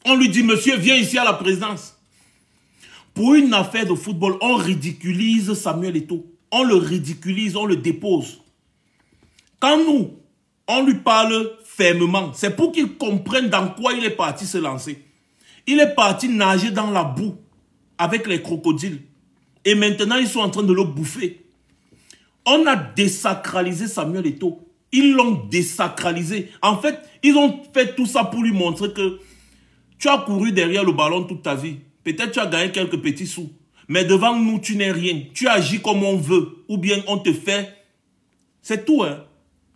on lui dit, monsieur, viens ici à la présidence. Pour une affaire de football, on ridiculise Samuel Eto'o. On le ridiculise, on le dépose. Quand nous, on lui parle fermement, c'est pour qu'il comprenne dans quoi il est parti se lancer. Il est parti nager dans la boue avec les crocodiles. Et maintenant, ils sont en train de le bouffer. On a désacralisé Samuel Eto'o. Ils l'ont désacralisé. En fait, ils ont fait tout ça pour lui montrer que tu as couru derrière le ballon toute ta vie. Peut-être tu as gagné quelques petits sous. Mais devant nous, tu n'es rien. Tu agis comme on veut. Ou bien on te fait. C'est tout. Hein?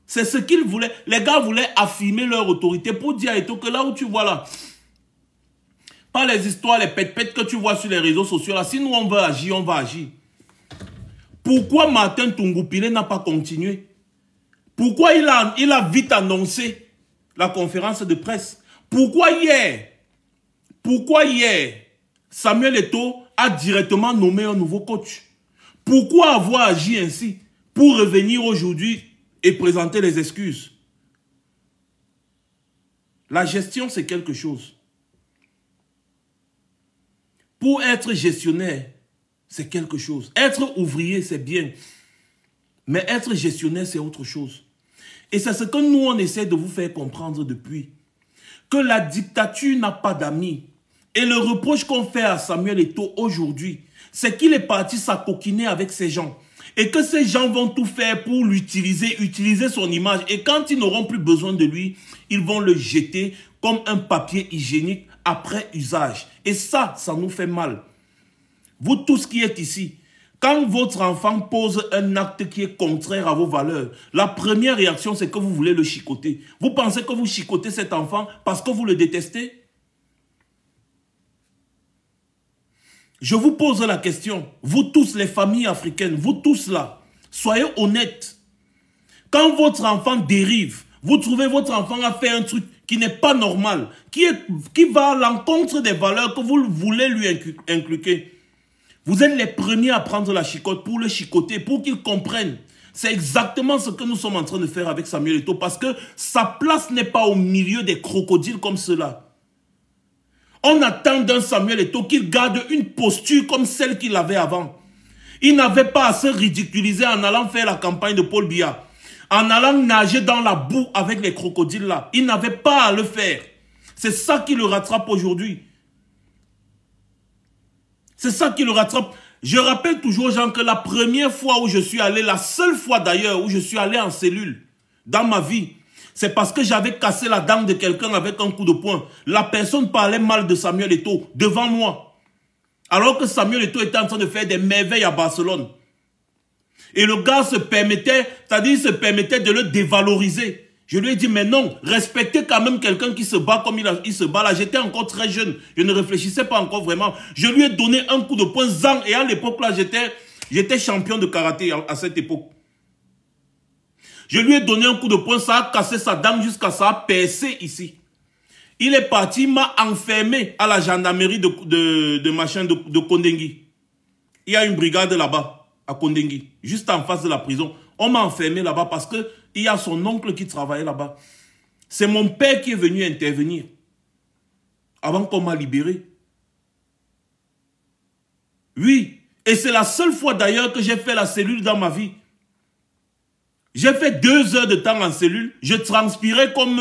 C'est ce qu'ils voulaient. Les gars voulaient affirmer leur autorité pour dire à Eto'o que là où tu vois là, pas les histoires, les pètes-pètes que tu vois sur les réseaux sociaux là. Si nous on veut agir, on va agir. Pourquoi Martin Tungoupilé n'a pas continué? Pourquoi il a vite annoncé la conférence de presse? Pourquoi hier, Samuel Eto'o a directement nommé un nouveau coach? Pourquoi avoir agi ainsi pour revenir aujourd'hui et présenter les excuses? La gestion, c'est quelque chose. Pour être gestionnaire, c'est quelque chose. Être ouvrier, c'est bien. Mais être gestionnaire, c'est autre chose. Et c'est ce que nous, on essaie de vous faire comprendre depuis. Que la dictature n'a pas d'amis. Et le reproche qu'on fait à Samuel Eto'o aujourd'hui, c'est qu'il est parti s'acoquiner avec ces gens. Et que ces gens vont tout faire pour l'utiliser, utiliser son image. Et quand ils n'auront plus besoin de lui, ils vont le jeter comme un papier hygiénique après usage. Et ça nous fait mal. Vous tous qui êtes ici, quand votre enfant pose un acte qui est contraire à vos valeurs, la première réaction, c'est que vous voulez le chicoter. Vous pensez que vous chicotez cet enfant parce que vous le détestez? Je vous pose la question, vous tous les familles africaines, vous tous là, soyez honnêtes. Quand votre enfant dérive, vous trouvez votre enfant a fait un truc qui n'est pas normal, qui va à l'encontre des valeurs que vous voulez lui inculquer. Vous êtes les premiers à prendre la chicotte pour le chicoter, pour qu'il comprenne. C'est exactement ce que nous sommes en train de faire avec Samuel Eto'o, parce que sa place n'est pas au milieu des crocodiles comme cela. On attend d'un Samuel Eto'o qu'il garde une posture comme celle qu'il avait avant. Il n'avait pas à se ridiculiser en allant faire la campagne de Paul Biya, en allant nager dans la boue avec les crocodiles là. Il n'avait pas à le faire. C'est ça qui le rattrape aujourd'hui. C'est ça qui le rattrape. Je rappelle toujours aux gens que la première fois où je suis allé, la seule fois d'ailleurs où je suis allé en cellule dans ma vie, c'est parce que j'avais cassé la dent de quelqu'un avec un coup de poing. La personne parlait mal de Samuel Eto'o devant moi. Alors que Samuel Eto'o était en train de faire des merveilles à Barcelone. Et le gars se permettait, c'est-à-dire se permettait de le dévaloriser. Je lui ai dit, mais non, respectez quand même quelqu'un qui se bat comme il se bat là. J'étais encore très jeune, je ne réfléchissais pas encore vraiment. Je lui ai donné un coup de poing zang et à l'époque là, j'étais champion de karaté à cette époque. Je lui ai donné un coup de poing, ça a cassé sa dent jusqu'à ça a percé ici. Il est parti, il m'a enfermé à la gendarmerie de Kondengui. Il y a une brigade là-bas, à Kondengui, juste en face de la prison. On m'a enfermé là-bas parce que il y a son oncle qui travaillait là-bas. C'est mon père qui est venu intervenir avant qu'on m'a libéré. Oui, et c'est la seule fois d'ailleurs que j'ai fait la cellule dans ma vie. J'ai fait 2 heures de temps en cellule. Je transpirais comme...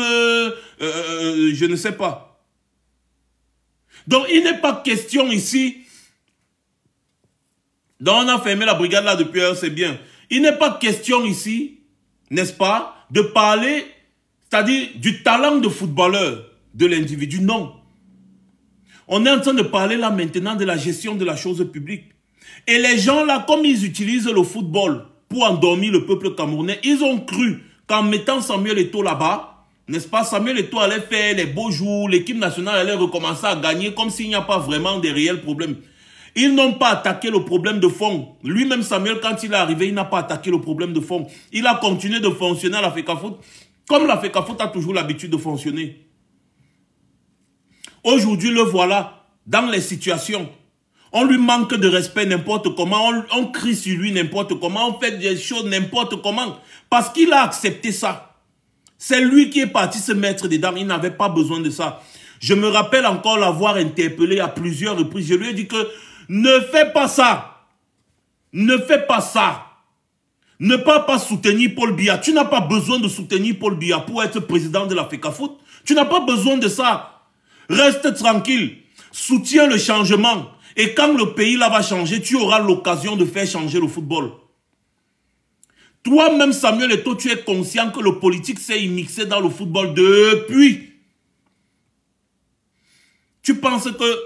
je ne sais pas. Donc, il n'est pas question ici... Donc, on a fermé la brigade là depuis c'est bien. Il n'est pas question ici, n'est-ce pas, de parler, c'est-à-dire du talent de footballeur de l'individu. Non. On est en train de parler là maintenant de la gestion de la chose publique. Et les gens là, comme ils utilisent le football pour endormir le peuple camerounais, ils ont cru qu'en mettant Samuel Eto'o là-bas, n'est-ce pas, Samuel Eto'o allait faire les beaux jours, l'équipe nationale allait recommencer à gagner comme s'il n'y a pas vraiment de réels problèmes. Ils n'ont pas attaqué le problème de fond. Lui-même, Samuel, quand il est arrivé, il n'a pas attaqué le problème de fond. Il a continué de fonctionner à la FECAFOOT, comme la FECAFOOT a toujours l'habitude de fonctionner. Aujourd'hui, le voilà, dans les situations. On lui manque de respect n'importe comment, on crie sur lui n'importe comment, on fait des choses n'importe comment. Parce qu'il a accepté ça. C'est lui qui est parti se mettre dedans, il n'avait pas besoin de ça. Je me rappelle encore l'avoir interpellé à plusieurs reprises. Je lui ai dit que ne fais pas ça. Ne fais pas ça. Ne pas soutenir Paul Biya. Tu n'as pas besoin de soutenir Paul Biya pour être président de la FECAFOOT. Tu n'as pas besoin de ça. Reste tranquille. Soutiens le changement. Et quand le pays là va changer, tu auras l'occasion de faire changer le football. Toi-même, Samuel Eto'o, tu es conscient que le politique s'est immixé dans le football depuis. Tu penses que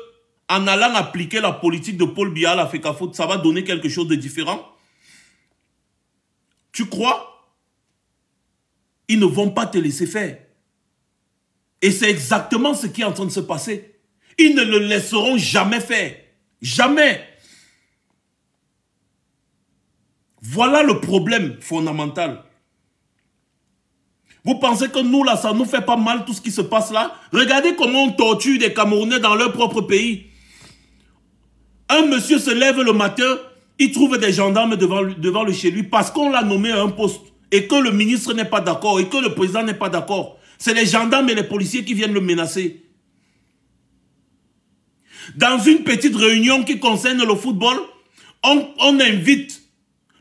en allant appliquer la politique de Paul Biya à la FECAFOOT, ça va donner quelque chose de différent? Tu crois? Ils ne vont pas te laisser faire. Et c'est exactement ce qui est en train de se passer. Ils ne le laisseront jamais faire. Jamais. Voilà le problème fondamental. Vous pensez que nous, là, ça ne nous fait pas mal tout ce qui se passe là? Regardez comment on torture des Camerounais dans leur propre pays. Un monsieur se lève le matin, il trouve des gendarmes devant le chez lui parce qu'on l'a nommé à un poste et que le ministre n'est pas d'accord et que le président n'est pas d'accord. C'est les gendarmes et les policiers qui viennent le menacer. Dans une petite réunion qui concerne le football, on invite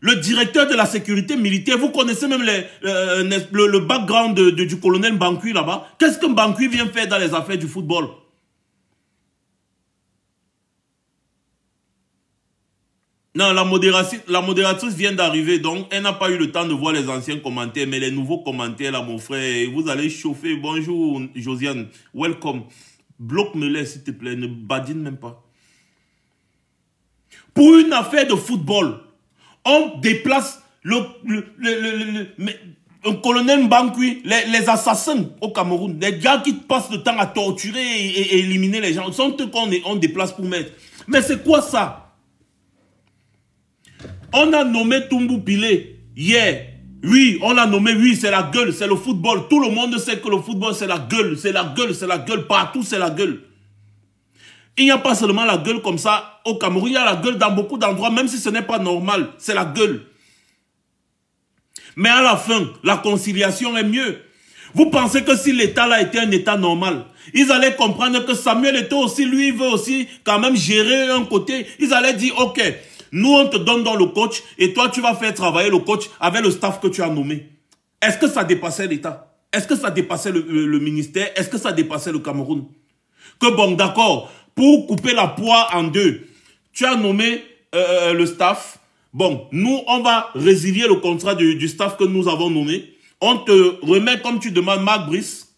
le directeur de la sécurité militaire, vous connaissez même le background du colonel Mbankui là-bas. Qu'est-ce que Mbankui vient faire dans les affaires du football? Non, la modératrice vient d'arriver, donc elle n'a pas eu le temps de voir les anciens commentaires, mais les nouveaux commentaires là, mon frère, vous allez chauffer. Bonjour Josiane, welcome. Bloque-me-les s'il te plaît, ne badine même pas. Pour une affaire de football, on déplace un colonel Mbankui, les assassins au Cameroun, les gars qui passent le temps à torturer et éliminer les gens, sont eux qu'on déplace pour mettre. Mais c'est quoi ça? On a nommé Toumbo Pilé hier. Oui, on l'a nommé, oui, c'est la gueule, c'est le football. Tout le monde sait que le football, c'est la gueule, c'est la gueule, c'est la gueule. Partout, c'est la gueule. Il n'y a pas seulement la gueule comme ça au Cameroun, il y a la gueule dans beaucoup d'endroits, même si ce n'est pas normal. C'est la gueule. Mais à la fin, la conciliation est mieux. Vous pensez que si l'État là était un État normal, ils allaient comprendre que Samuel Eto'o aussi, lui, il veut aussi quand même gérer un côté. Ils allaient dire, ok, nous, on te donne dans le coach et toi, tu vas faire travailler le coach avec le staff que tu as nommé. Est-ce que ça dépassait l'État? Est-ce que ça dépassait le ministère? Est-ce que ça dépassait le Cameroun? Que bon, d'accord, pour couper la poire en deux, tu as nommé le staff. Bon, nous, on va résilier le contrat du staff que nous avons nommé. On te remet, comme tu demandes, Marc Brice.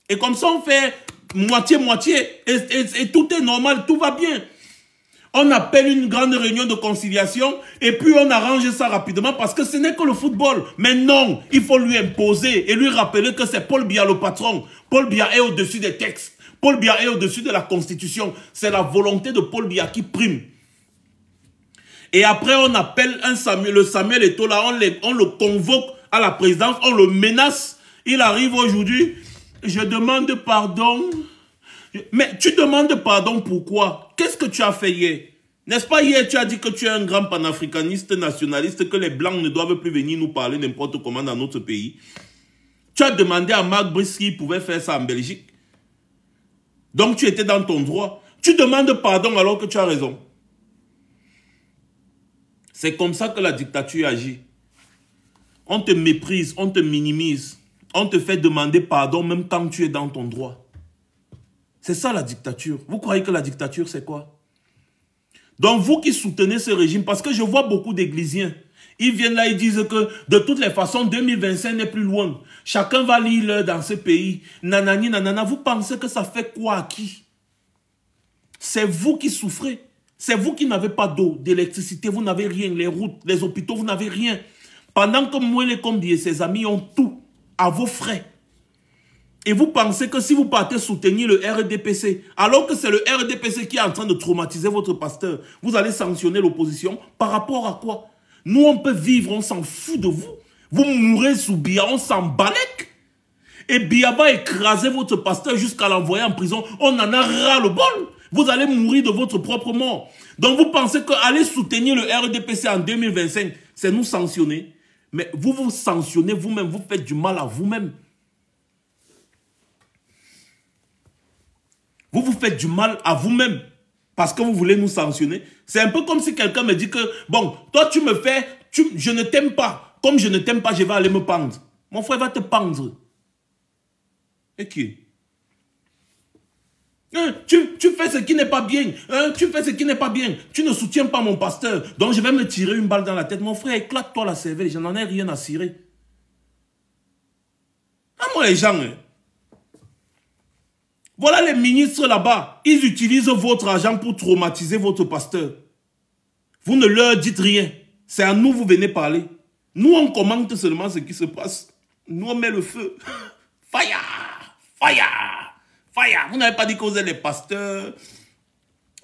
Et comme ça, on fait moitié-moitié. Et tout est normal, tout va bien. On appelle une grande réunion de conciliation et puis on arrange ça rapidement parce que ce n'est que le football. Mais non, il faut lui imposer et lui rappeler que c'est Paul Biya le patron. Paul Biya est au-dessus des textes. Paul Biya est au-dessus de la Constitution. C'est la volonté de Paul Biya qui prime. Et après, on appelle le Samuel Eto'o là, on le convoque à la présidence, on le menace. Il arrive aujourd'hui, je demande pardon. Mais tu demandes pardon pourquoi? Qu'est-ce que tu as fait hier? N'est-ce pas hier tu as dit que tu es un grand panafricaniste nationaliste, que les Blancs ne doivent plus venir nous parler n'importe comment dans notre pays? Tu as demandé à Marc Brice s'il pouvait faire ça en Belgique. Donc tu étais dans ton droit. Tu demandes pardon alors que tu as raison. C'est comme ça que la dictature agit. On te méprise, on te minimise. On te fait demander pardon même quand tu es dans ton droit. C'est ça la dictature. Vous croyez que la dictature c'est quoi? Donc vous qui soutenez ce régime, parce que je vois beaucoup d'églisiens, ils viennent là, ils disent que de toutes les façons, 2025 n'est plus loin. Chacun va lire l'heure dans ce pays. Nanani, nanana, vous pensez que ça fait quoi à qui? C'est vous qui souffrez. C'est vous qui n'avez pas d'eau, d'électricité, vous n'avez rien. Les routes, les hôpitaux, vous n'avez rien. Pendant que Mouele Kombi et ses amis ont tout à vos frais. Et vous pensez que si vous partez soutenir le RDPC, alors que c'est le RDPC qui est en train de traumatiser votre pasteur, vous allez sanctionner l'opposition par rapport à quoi? Nous, on peut vivre, on s'en fout de vous. Vous mourrez sous Biya, on s'en balèque. Et Biya va écraser votre pasteur jusqu'à l'envoyer en prison. On en a ras le bol. Vous allez mourir de votre propre mort. Donc vous pensez qu'aller soutenir le RDPC en 2025, c'est nous sanctionner. Mais vous vous sanctionnez vous-même, vous faites du mal à vous-même. Vous vous faites du mal à vous-même parce que vous voulez nous sanctionner. C'est un peu comme si quelqu'un me dit que, bon, toi tu me fais, je ne t'aime pas. Comme je ne t'aime pas, je vais aller me pendre. Mon frère va te pendre. Et qui? Tu fais ce qui n'est pas bien. Tu fais ce qui n'est pas bien. Tu ne soutiens pas mon pasteur. Donc je vais me tirer une balle dans la tête. Mon frère, éclate-toi la cervelle. Je n'en ai rien à cirer. Ah, moi les gens, voilà les ministres là-bas. Ils utilisent votre argent pour traumatiser votre pasteur. Vous ne leur dites rien. C'est à nous vous venez parler. Nous, on commente seulement ce qui se passe. Nous, on met le feu. Fire! Fire! Fire! Vous n'avez pas dit que vous êtes les pasteurs,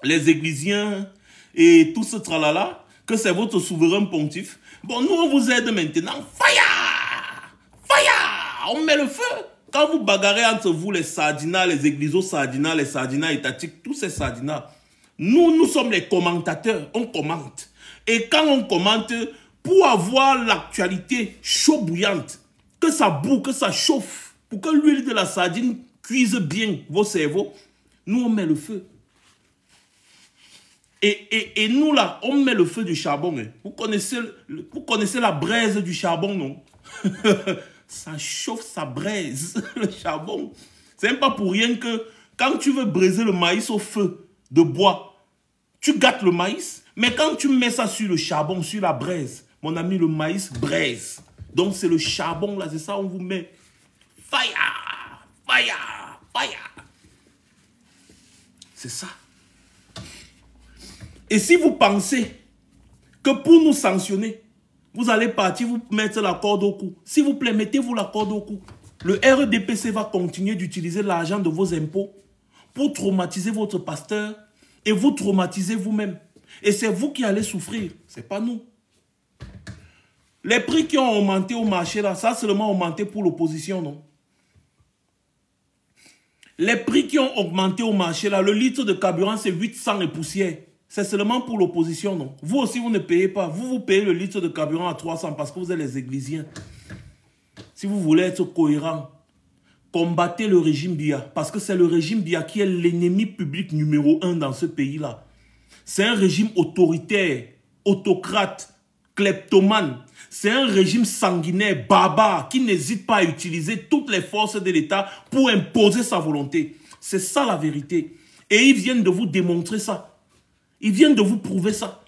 les églisiens et tout ce tralala, que c'est votre souverain pontife. Bon, nous, on vous aide maintenant. Fire! Fire! On met le feu. Quand vous bagarrez entre vous, les sardinas, les églisos sardinas, les sardinas étatiques, tous ces sardinas, nous sommes les commentateurs, on commente. Et quand on commente, pour avoir l'actualité chaud bouillante, que ça boue, que ça chauffe, pour que l'huile de la sardine cuise bien vos cerveaux, nous on met le feu. Et nous, là, on met le feu du charbon. Hein. Vous connaissez la braise du charbon, non? Ça chauffe, ça braise, le charbon. C'est même pas pour rien que quand tu veux braiser le maïs au feu de bois, tu gâtes le maïs. Mais quand tu mets ça sur le charbon, sur la braise, mon ami, le maïs braise. Donc, c'est le charbon, là, c'est ça, on vous met. Fire! Fire! Fire! C'est ça. Et si vous pensez que pour nous sanctionner, vous allez partir, vous mettre la corde au cou. S'il vous plaît, mettez-vous la corde au cou. Le RDPC va continuer d'utiliser l'argent de vos impôts pour traumatiser votre pasteur et vous traumatiser vous-même. Et c'est vous qui allez souffrir, ce n'est pas nous. Les prix qui ont augmenté au marché, là, ça a seulement augmenté pour l'opposition, non? Les prix qui ont augmenté au marché, là, le litre de carburant, c'est 800 et poussière. C'est seulement pour l'opposition, non? Vous aussi, vous ne payez pas. Vous payez le litre de carburant à 300 parce que vous êtes les églisiens. Si vous voulez être cohérent, combattez le régime Biya. Parce que c'est le régime Biya qui est l'ennemi public numéro 1 dans ce pays-là. C'est un régime autoritaire, autocrate, kleptomane. C'est un régime sanguinaire, barbare, qui n'hésite pas à utiliser toutes les forces de l'État pour imposer sa volonté. C'est ça la vérité. Et ils viennent de vous démontrer ça. Ils viennent de vous prouver ça.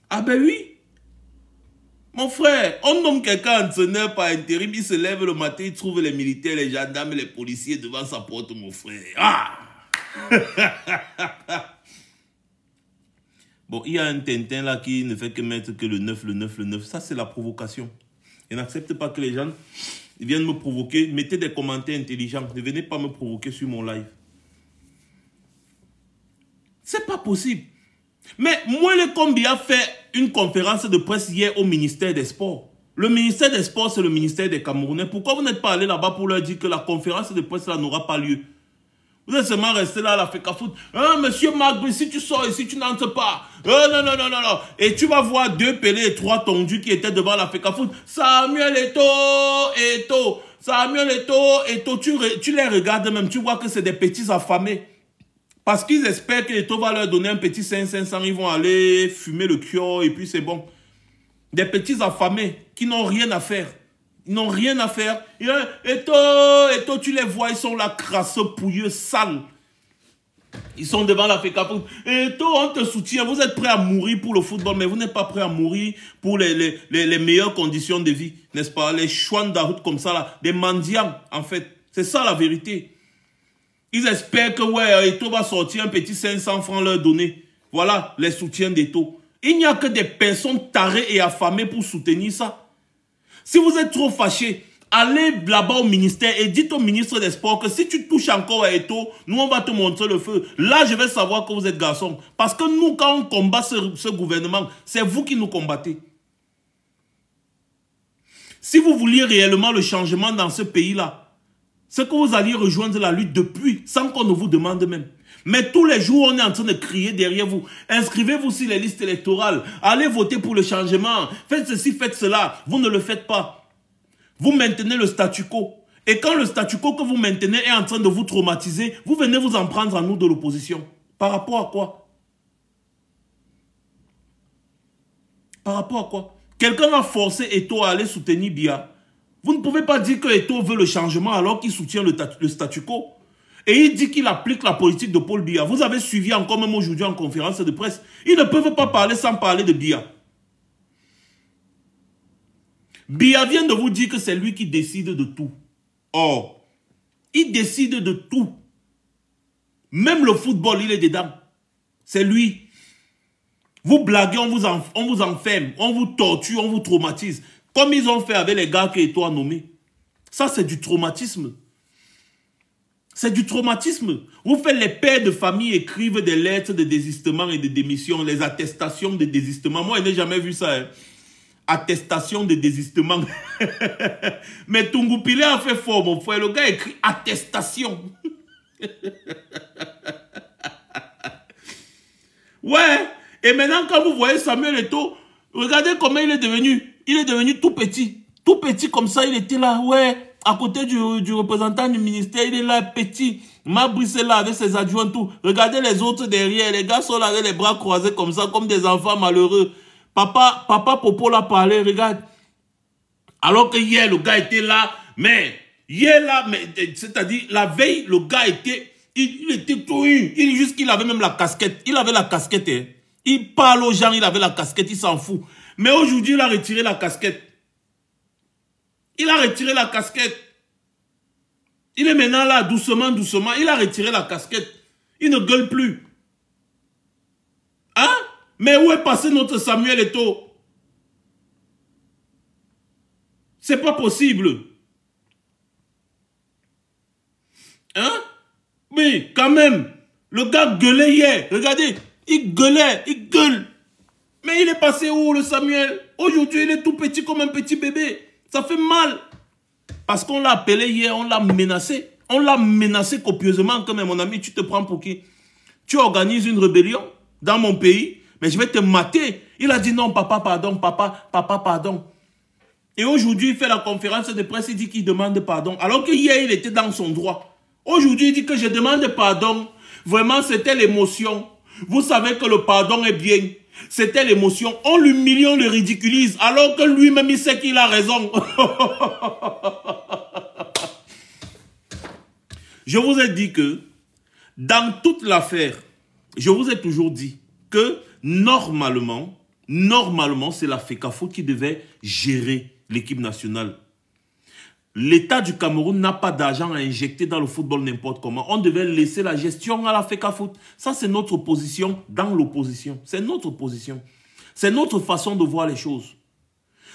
Ah ben oui. Mon frère, on nomme quelqu'un entraîneur par intérim, il se lève le matin, il trouve les militaires, les gendarmes, les policiers devant sa porte, mon frère. Ah. Bon, il y a un Tintin là qui ne fait que mettre que le 9, le 9, le 9. Ça, c'est la provocation. Je n'accepte pas que les gens viennent me provoquer. Mettez des commentaires intelligents. Ne venez pas me provoquer sur mon live. C'est pas possible. Mais moi, le Combi a fait une conférence de presse hier au ministère des Sports. Le ministère des Sports, c'est le ministère des Camerounais. Pourquoi vous n'êtes pas allé là-bas pour leur dire que la conférence de presse là n'aura pas lieu? Vous êtes seulement resté là à la FECAFOOT. Ah, monsieur Magri, si tu sors ici, tu n'entres pas. Oh, non, non, non, non, non. Et tu vas voir 2 pelés et 3 tondus qui étaient devant la FECAFOOT. Samuel Eto'o, Samuel Eto'o, tu les regardes même, tu vois que c'est des petits affamés. Parce qu'ils espèrent que Eto'o va leur donner un petit 500, ils vont aller fumer le kyo et puis c'est bon. Des petits affamés qui n'ont rien à faire. Ils n'ont rien à faire. Eto'o, tu les vois, ils sont là crasseux, pouilleux, sales. Ils sont devant la FECAFOOT. Eto'o, on te soutient. Vous êtes prêt à mourir pour le football, mais vous n'êtes pas prêt à mourir pour les meilleures conditions de vie. N'est-ce pas? Les chouans d'Ahout comme ça, là. Des mendiants, en fait. C'est ça la vérité. Ils espèrent que, ouais, Eto'o va sortir un petit 500 francs leur donner. Voilà, les soutiens d'Eto'o. Il n'y a que des personnes tarées et affamées pour soutenir ça. Si vous êtes trop fâché, allez là-bas au ministère et dites au ministre des Sports que si tu touches encore à Eto'o, nous on va te montrer le feu. Là, je vais savoir que vous êtes garçon. Parce que nous, quand on combat ce gouvernement, c'est vous qui nous combattez. Si vous vouliez réellement le changement dans ce pays-là, c'est que vous alliez rejoindre la lutte depuis, sans qu'on ne vous demande même. Mais tous les jours, on est en train de crier derrière vous. Inscrivez-vous sur les listes électorales. Allez voter pour le changement. Faites ceci, faites cela. Vous ne le faites pas. Vous maintenez le statu quo. Et quand le statu quo que vous maintenez est en train de vous traumatiser, vous venez vous en prendre à nous de l'opposition. Par rapport à quoi? Par rapport à quoi? Quelqu'un a forcé Eto'o à aller soutenir Biya. Vous ne pouvez pas dire que Eto'o veut le changement alors qu'il soutient le statu quo. Et il dit qu'il applique la politique de Paul Biya. Vous avez suivi encore même aujourd'hui en conférence de presse. Ils ne peuvent pas parler sans parler de Biya. Biya vient de vous dire que c'est lui qui décide de tout. Or, il décide de tout. Même le football, il est dedans. C'est lui. Vous blaguez, on vous enferme, on vous torture, on vous traumatise. Comme ils ont fait avec les gars que Eto'o a nommés. Ça, c'est du traumatisme. C'est du traumatisme. Vous faites les pères de famille écrivent des lettres de désistement et de démission, les attestations de désistement. Moi, je n'ai jamais vu ça. Hein. Attestation de désistement. Mais Tungupile a fait fort, mon frère. Le gars écrit attestation. Ouais. Et maintenant, quand vous voyez Samuel Eto'o, regardez comment il est devenu. Il est devenu tout petit. Tout petit comme ça, il était là. Ouais. à côté du représentant du ministère, il est là, petit. Mabrice est là avec ses adjoints, tout. Regardez les autres derrière. Les gars sont là avec les bras croisés comme ça, comme des enfants malheureux. Papa Popo l'a parlé, regarde. Alors que hier, le gars était là, mais hier là, c'est-à-dire la veille, le gars était, il était tout eu. Juste qu'il avait même la casquette. Il avait la casquette. Hein. Il parle aux gens, il avait la casquette, il s'en fout. Mais aujourd'hui, il a retiré la casquette. Il a retiré la casquette. Il est maintenant là, doucement, doucement. Il a retiré la casquette. Il ne gueule plus. Hein? Mais où est passé notre Samuel Eto'o? C'est pas possible. Hein? Mais quand même, le gars gueulait hier. Regardez, il gueulait, il gueule. Mais il est passé où, le Samuel? Aujourd'hui, il est tout petit comme un petit bébé. Ça fait mal. Parce qu'on l'a appelé hier, on l'a menacé. On l'a menacé copieusement. Comme mon ami, tu te prends pour qui? Tu organises une rébellion dans mon pays, mais je vais te mater. Il a dit non, papa, pardon, papa, pardon. Et aujourd'hui, il fait la conférence de presse, il dit qu'il demande pardon. Alors que hier, il était dans son droit. Aujourd'hui, il dit que je demande pardon. Vraiment, c'était l'émotion. Vous savez que le pardon est bien. C'était l'émotion. On l'humilie, on le ridiculise. Alors que lui-même, il sait qu'il a raison. Je vous ai dit que dans toute l'affaire, je vous ai toujours dit que normalement, c'est la FECAFOOT qui devait gérer l'équipe nationale. L'État du Cameroun n'a pas d'argent à injecter dans le football n'importe comment. On devait laisser la gestion à la FECAFOOT. Ça, c'est notre position dans l'opposition. C'est notre position. C'est notre façon de voir les choses.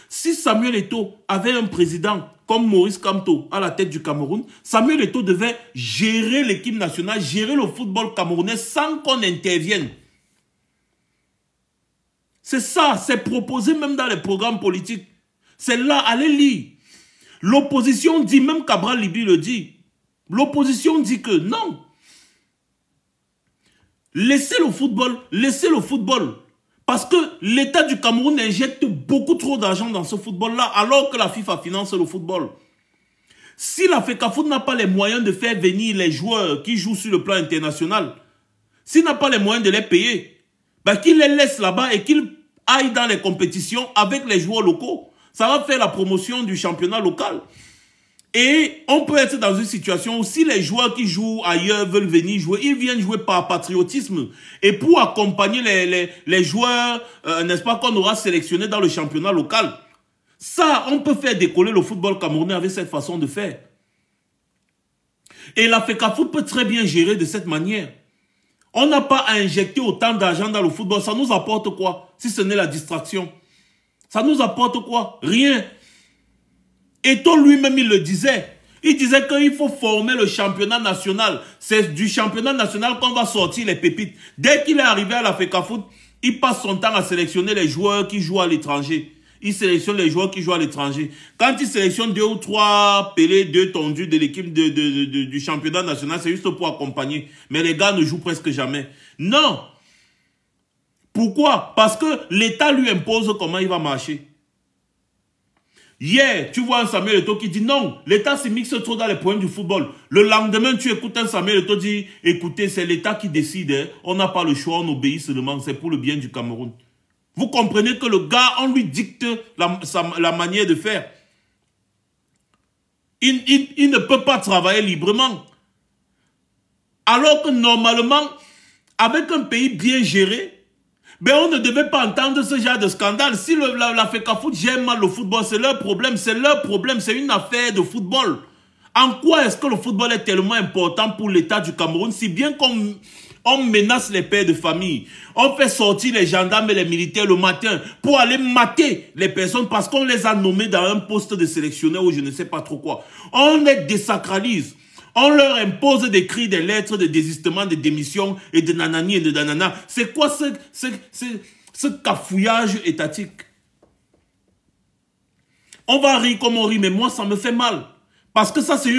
Si Samuel Eto'o avait un président comme Maurice Kamto à la tête du Cameroun, Samuel Eto'o devait gérer l'équipe nationale, gérer le football camerounais sans qu'on intervienne. C'est ça, c'est proposé même dans les programmes politiques. C'est là, allez lire. L'opposition dit, même Cabral Libye le dit, l'opposition dit que non. Laissez le football, laissez le football. Parce que l'État du Cameroun injecte beaucoup trop d'argent dans ce football-là, alors que la FIFA finance le football. Si la FECAFOOT n'a pas les moyens de faire venir les joueurs qui jouent sur le plan international, s'il n'a pas les moyens de les payer, ben qu'il les laisse là-bas et qu'il aille dans les compétitions avec les joueurs locaux. Ça va faire la promotion du championnat local. Et on peut être dans une situation où si les joueurs qui jouent ailleurs veulent venir jouer, ils viennent jouer par patriotisme. Et pour accompagner les joueurs, n'est-ce pas, qu'on aura sélectionnés dans le championnat local. Ça, on peut faire décoller le football camerounais avec cette façon de faire. Et la FECAFOOT peut très bien gérer de cette manière. On n'a pas à injecter autant d'argent dans le football. Ça nous apporte quoi, si ce n'est la distraction? Ça nous apporte quoi? Rien. Eto'o lui-même, il le disait. Il disait qu'il faut former le championnat national. C'est du championnat national qu'on va sortir les pépites. Dès qu'il est arrivé à la FECAFOOT, il passe son temps à sélectionner les joueurs qui jouent à l'étranger. Il sélectionne les joueurs qui jouent à l'étranger. Quand il sélectionne 2 ou 3 Pelé, 2 tondus de l'équipe du championnat national, c'est juste pour accompagner. Mais les gars ne jouent presque jamais. Non. Pourquoi? Parce que l'État lui impose comment il va marcher. Hier, tu vois un Samuel Eto'o qui dit non, l'État se mixe trop dans les problèmes du football. Le lendemain, tu écoutes un Samuel Eto'o dit, écoutez, c'est l'État qui décide, hein. On n'a pas le choix, on obéit seulement, c'est pour le bien du Cameroun. Vous comprenez que le gars, on lui dicte la manière de faire. Il ne peut pas travailler librement. Alors que normalement, avec un pays bien géré, mais on ne devait pas entendre ce genre de scandale. Si la FECAFOOT gère mal le football, c'est leur problème. C'est leur problème. C'est une affaire de football. En quoi est-ce que le football est tellement important pour l'État du Cameroun, si bien qu'on menace les pères de famille? On fait sortir les gendarmes et les militaires le matin pour aller mater les personnes parce qu'on les a nommés dans un poste de sélectionneur ou je ne sais pas trop quoi. On les désacralise. On leur impose d'écrire des lettres de désistement, de démission et de nanani et de nanana. C'est quoi ce cafouillage étatique? On va rire comme on rit, mais moi, ça me fait mal. Parce que ça, c'est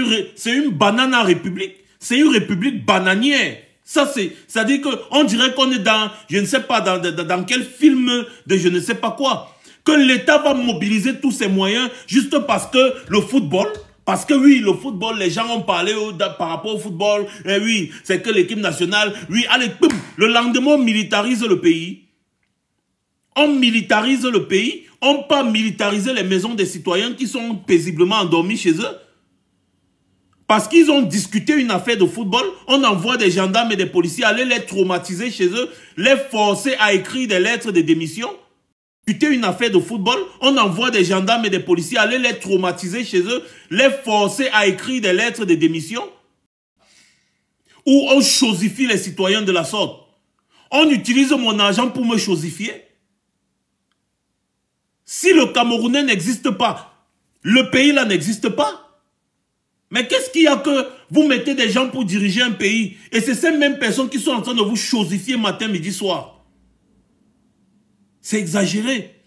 une banana république. C'est une république bananière. Ça, c'est-à-dire qu'on dirait qu'on est dans, je ne sais pas, dans quel film de je ne sais pas quoi. Que l'État va mobiliser tous ses moyens juste parce que le football, Parce que oui, le football, les gens ont parlé par rapport au football. Et oui, c'est que l'équipe nationale, oui, allez, boum, le lendemain, on militarise le pays. On militarise le pays. On peut militariser les maisons des citoyens qui sont paisiblement endormis chez eux. Parce qu'ils ont discuté une affaire de football, on envoie des gendarmes et des policiers aller les traumatiser chez eux, les forcer à écrire des lettres de démission. Discuter une affaire de football, on envoie des gendarmes et des policiers aller les traumatiser chez eux, les forcer à écrire des lettres de démission. Ou on chosifie les citoyens de la sorte. On utilise mon argent pour me chosifier. Si le Camerounais n'existe pas, le pays là n'existe pas. Mais qu'est-ce qu'il y a que vous mettez des gens pour diriger un pays et c'est ces mêmes personnes qui sont en train de vous chosifier matin, midi, soir. C'est exagéré.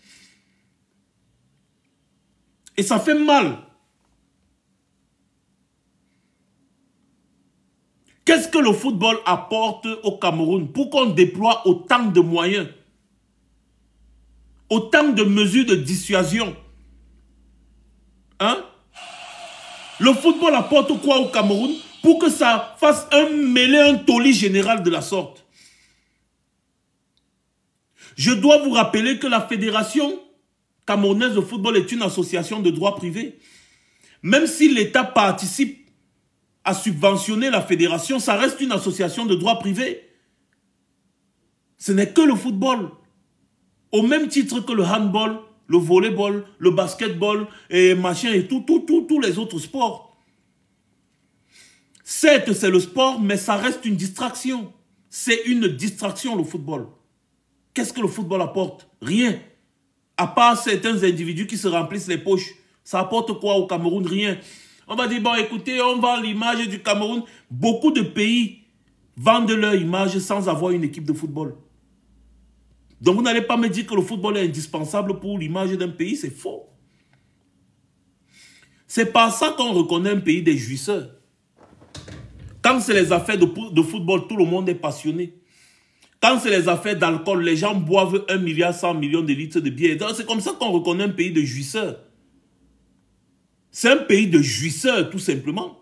Et ça fait mal. Qu'est-ce que le football apporte au Cameroun pour qu'on déploie autant de moyens, autant de mesures de dissuasion? Hein? Le football apporte quoi au Cameroun pour que ça fasse un tollé général de la sorte? Je dois vous rappeler que la Fédération camerounaise de football est une association de droit privé. Même si l'État participe à subventionner la fédération, ça reste une association de droit privé. Ce n'est que le football. Au même titre que le handball, le volleyball, le basketball et machin et tous les autres sports. Certes, c'est le sport, mais ça reste une distraction. C'est une distraction, le football. Qu'est-ce que le football apporte? Rien. À part certains individus qui se remplissent les poches. Ça apporte quoi au Cameroun? Rien. On va dire, bon, écoutez, on vend l'image du Cameroun. Beaucoup de pays vendent leur image sans avoir une équipe de football. Donc vous n'allez pas me dire que le football est indispensable pour l'image d'un pays, c'est faux. C'est par ça qu'on reconnaît un pays des jouisseurs. Quand c'est les affaires de football, tout le monde est passionné. Quand c'est les affaires d'alcool, les gens boivent 1 milliard 100 millions de litres de bière. C'est comme ça qu'on reconnaît un pays de jouisseurs. C'est un pays de jouisseurs, tout simplement.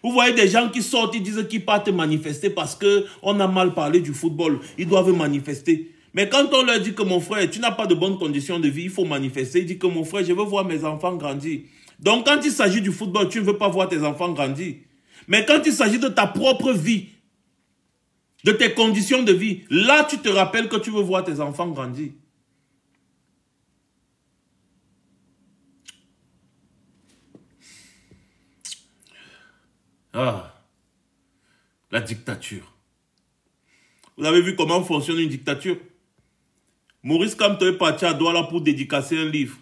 Vous voyez des gens qui sortent, ils disent qu'ils partent manifester parce qu'on a mal parlé du football. Ils doivent manifester. Mais quand on leur dit que mon frère, tu n'as pas de bonnes conditions de vie, il faut manifester, il dit que mon frère, je veux voir mes enfants grandir. Donc quand il s'agit du football, tu ne veux pas voir tes enfants grandir. Mais quand il s'agit de ta propre vie, de tes conditions de vie, là tu te rappelles que tu veux voir tes enfants grandir. Ah, la dictature. Vous avez vu comment fonctionne une dictature? Maurice Kamto est parti à Douala pour dédicacer un livre.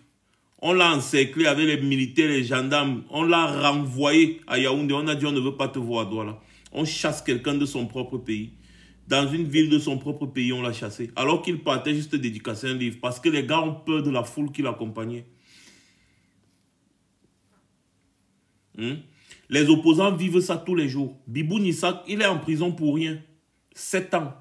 On l'a encerclé avec les militaires, les gendarmes. On l'a renvoyé à Yaoundé. On a dit on ne veut pas te voir à Douala. On chasse quelqu'un de son propre pays. Dans une ville de son propre pays, on l'a chassé. Alors qu'il partait juste dédicacer un livre. Parce que les gars ont peur de la foule qui l'accompagnait. Les opposants vivent ça tous les jours. Bibou Nissak, il est en prison pour rien. 7 ans.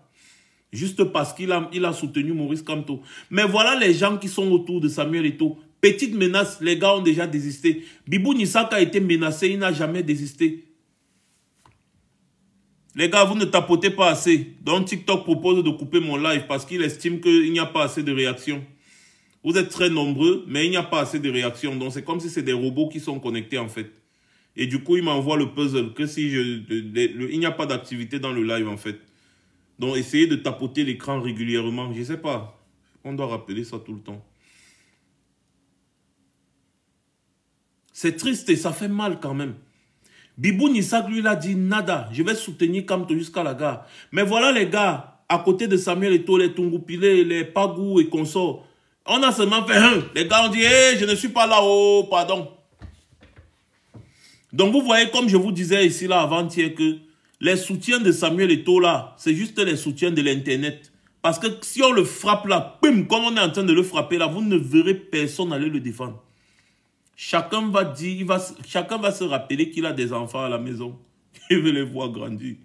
Juste parce qu'il a soutenu Maurice Kamto. Mais voilà les gens qui sont autour de Samuel Eto'o. Petite menace, les gars ont déjà désisté. Bibou Nissak a été menacé, il n'a jamais désisté. Les gars, vous ne tapotez pas assez. Donc TikTok propose de couper mon live parce qu'il estime qu'il n'y a pas assez de réactions. Vous êtes très nombreux, mais il n'y a pas assez de réactions. Donc c'est comme si c'est des robots qui sont connectés en fait. Et du coup, il m'envoie le puzzle que si il n'y a pas d'activité dans le live en fait. Donc, essayez de tapoter l'écran régulièrement. Je ne sais pas. On doit rappeler ça tout le temps. C'est triste et ça fait mal quand même. Bibou Nissak, lui, il a dit nada. Je vais soutenir Kamto jusqu'à la gare. Mais voilà les gars, à côté de Samuel Eto'o, les Tungupile, les Pagou et consorts. On a seulement fait un. Les gars ont dit, hey, je ne suis pas là, oh, pardon. Donc, vous voyez, comme je vous disais ici, là, avant-hier, que les soutiens de Samuel Eto'o là, c'est juste les soutiens de l'internet. Parce que si on le frappe là, pim, comme on est en train de le frapper là, vous ne verrez personne aller le défendre. Chacun va dire, chacun va se rappeler qu'il a des enfants à la maison. Il veut les voir grandir.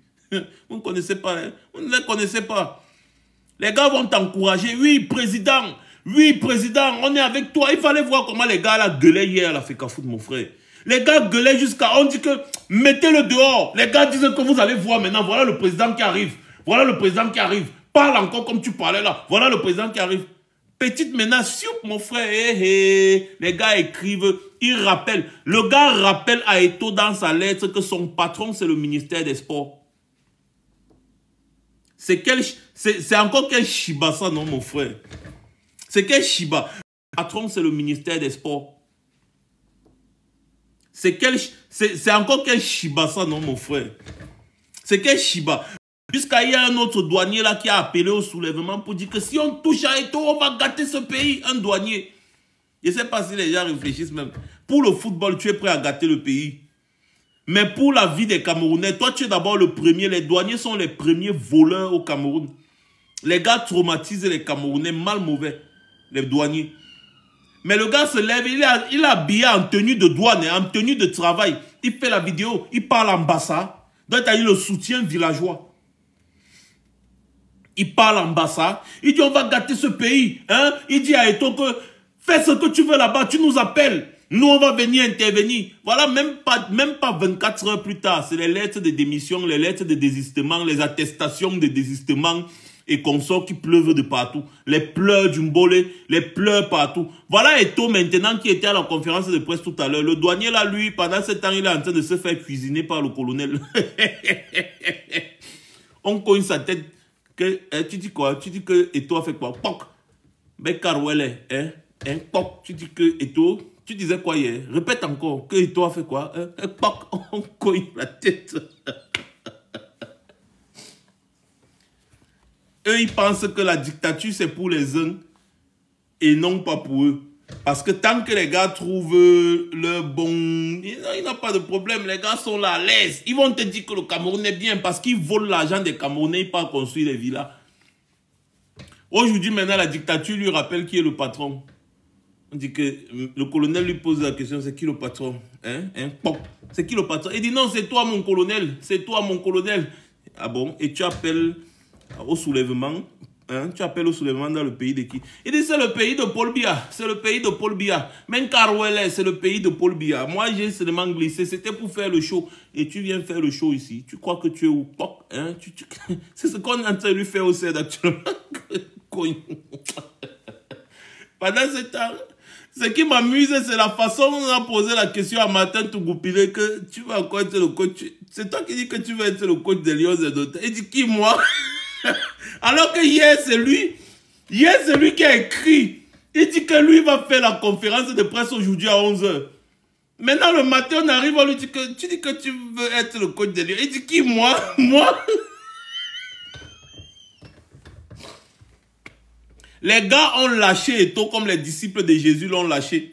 Vous ne connaissez pas, hein? Vous ne les connaissez pas. Les gars vont t'encourager. Oui, président, on est avec toi. Il fallait voir comment les gars là gueulaient hier à la FECAFOOT, mon frère. Les gars gueulaient jusqu'à... On dit que mettez-le dehors. Les gars disent que vous allez voir maintenant. Voilà le président qui arrive. Voilà le président qui arrive. Parle encore comme tu parlais là. Voilà le président qui arrive. Petite menace, mon frère. Les gars écrivent, ils rappellent. Le gars rappelle à Eto'o dans sa lettre que son patron, c'est le ministère des Sports. C'est encore quel Shiba ça, non, mon frère? C'est quel Shiba? Le patron, c'est le ministère des Sports. C'est encore quel Shiba ça, non, mon frère? C'est quel Shiba? Jusqu'à il y a un autre douanier là qui a appelé au soulèvement pour dire que si on touche à Eto'o, on va gâter ce pays. Un douanier. Je ne sais pas si les gens réfléchissent même. Pour le football, tu es prêt à gâter le pays. Mais pour la vie des Camerounais, toi tu es d'abord le premier. Les douaniers sont les premiers voleurs au Cameroun. Les gars traumatisent les Camerounais, mal mauvais. Les douaniers. Mais le gars se lève, il est habillé en tenue de douane, en tenue de travail. Il fait la vidéo, il parle en bassa. Donc il a eu le soutien villageois. Il parle en bassa. Il dit on va gâter ce pays. Hein? Il dit à Eto'o que fais ce que tu veux là-bas, tu nous appelles. Nous on va venir intervenir. Voilà, même pas 24 heures plus tard. C'est les lettres de démission, les lettres de désistement, les attestations de désistement et consorts qui pleuvent de partout. Les pleurs du Mbolé, les pleurs partout. Voilà Eto'o maintenant qui était à la conférence de presse tout à l'heure. Le douanier là, lui, pendant ce temps, il est en train de se faire cuisiner par le colonel. On cogne sa tête. Tu dis quoi? Tu dis que Eto'o a fait quoi? Poc. Mais Carouele, poc. Tu dis que Eto'o, tu disais quoi hier? Répète encore. Que Eto'o a fait quoi? Poc. On cogne la tête. Eux, ils pensent que la dictature, c'est pour les uns et non pas pour eux. Parce que tant que les gars trouvent le bon... Il n'a pas de problème. Les gars sont là à l'aise. Ils vont te dire que le Cameroun est bien parce qu'ils volent l'argent des Camerounais. Ils partent construire des villas. Aujourd'hui, maintenant, la dictature lui rappelle qui est le patron. On dit que le colonel lui pose la question, c'est qui le patron? C'est qui le patron? Il dit non, c'est toi mon colonel. C'est toi mon colonel. Ah bon? Et tu appelles au soulèvement. Tu appelles au soulèvement dans le pays de qui? Il dit c'est le pays de Paul Biya. C'est le pays de Paul Biya. Même Carouele, c'est le pays de Paul Biya. Moi, j'ai seulement glissé. C'était pour faire le show. Et tu viens faire le show ici. Tu crois que tu es où? C'est ce qu'on est en train de lui faire au CED actuellement. Pendant ce temps, ce qui m'amuse, c'est la façon dont on a posé la question à Martin Tougoupilé que tu vas encore être le coach. C'est toi qui dis que tu vas être le coach des Lions et d'autres. Il dit qui, moi? Alors que hier, c'est lui. Hier, c'est lui qui a écrit. Il dit que lui va faire la conférence de presse aujourd'hui à 11 h. Maintenant, le matin, on arrive, on lui dit que tu dis que tu veux être le coach des Lions. Il dit qui, moi? Moi? Les gars ont lâché Eto'o comme les disciples de Jésus l'ont lâché.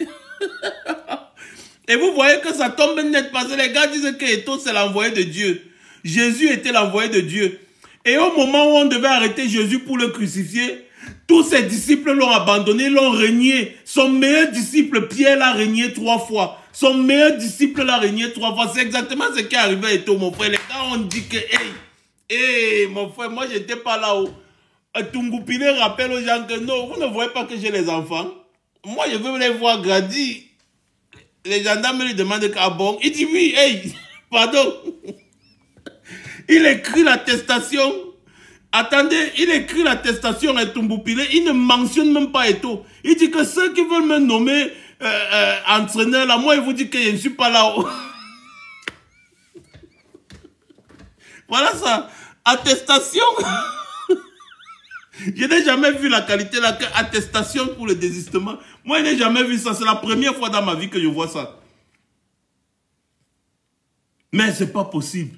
Et vous voyez que ça tombe net parce que les gars disent que Eto'o c'est l'envoyé de Dieu. Jésus était l'envoyé de Dieu. Et au moment où on devait arrêter Jésus pour le crucifier, tous ses disciples l'ont abandonné, l'ont régné. Son meilleur disciple, Pierre, l'a régné 3 fois. Son meilleur disciple l'a régné 3 fois. C'est exactement ce qui est arrivé à Eto'o, mon frère. Les gars ont dit que, hey, mon frère, moi, j'étais pas là-haut. Tougoupilé rappelle aux gens que non, vous ne voyez pas que j'ai les enfants. Moi, je veux les voir grandir. Les gendarmes lui demandent ah bon. Il dit oui, hey, pardon. Il écrit l'attestation. Attendez, il écrit l'attestation à Tougoupilé. Il ne mentionne même pas Eto'o. Il dit que ceux qui veulent me nommer entraîneur, là, moi, il vous dit que je ne suis pas là-haut. Voilà ça. Attestation. Je n'ai jamais vu la qualité de l'attestation pour le désistement. Moi, je n'ai jamais vu ça. C'est la première fois dans ma vie que je vois ça. Mais ce n'est pas possible.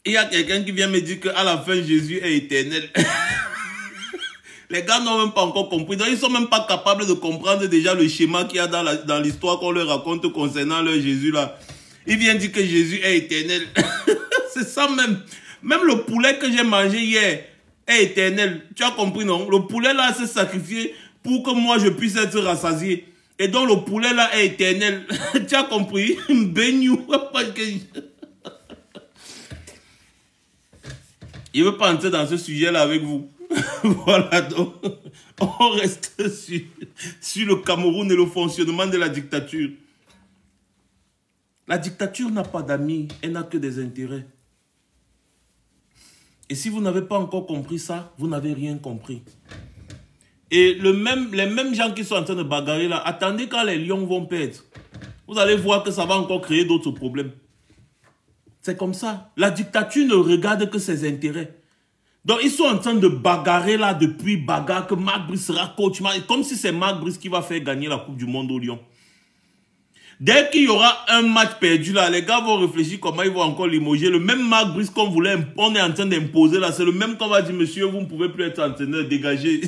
Il y a quelqu'un qui vient me dire qu'à la fin, Jésus est éternel. Les gars n'ont même pas encore compris. Donc, ils ne sont même pas capables de comprendre déjà le schéma qu'il y a dans l'histoire qu'on leur raconte concernant leur Jésus là. Il vient dire que Jésus est éternel. C'est ça même. Même le poulet que j'ai mangé hier est éternel. Tu as compris, non? Le poulet là s'est sacrifié pour que moi je puisse être rassasié. Et donc le poulet là est éternel. Tu as compris? Beignou. Je ne veux pas entrer dans ce sujet là avec vous. Voilà, donc, on reste sur le Cameroun et le fonctionnement de la dictature. La dictature n'a pas d'amis, elle n'a que des intérêts. Et si vous n'avez pas encore compris ça, vous n'avez rien compris. Et les mêmes gens qui sont en train de bagarrer là, attendez quand les lions vont perdre. Vous allez voir que ça va encore créer d'autres problèmes. C'est comme ça. La dictature ne regarde que ses intérêts. Donc, ils sont en train de bagarrer là depuis bagarre que Marc Brice sera coach. Comme si c'est Marc Brice qui va faire gagner la Coupe du Monde au Lyon. Dès qu'il y aura un match perdu là, les gars vont réfléchir comment ils vont encore limoger. Le même Marc Brice qu'on voulait, on est en train d'imposer là. C'est le même qu'on va dire, monsieur, vous ne pouvez plus être entraîneur, dégagez.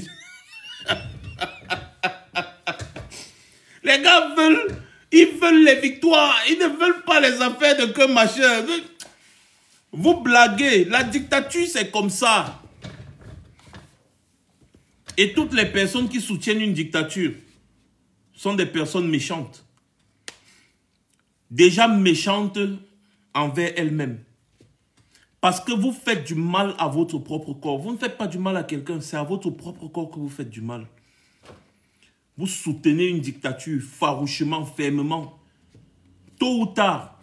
Les gars ils veulent les victoires. Ils ne veulent pas les affaires de que machin. Vous blaguez. La dictature, c'est comme ça. Et toutes les personnes qui soutiennent une dictature sont des personnes méchantes. Déjà méchantes envers elles-mêmes. Parce que vous faites du mal à votre propre corps. Vous ne faites pas du mal à quelqu'un, c'est à votre propre corps que vous faites du mal. Vous soutenez une dictature farouchement, fermement. Tôt ou tard,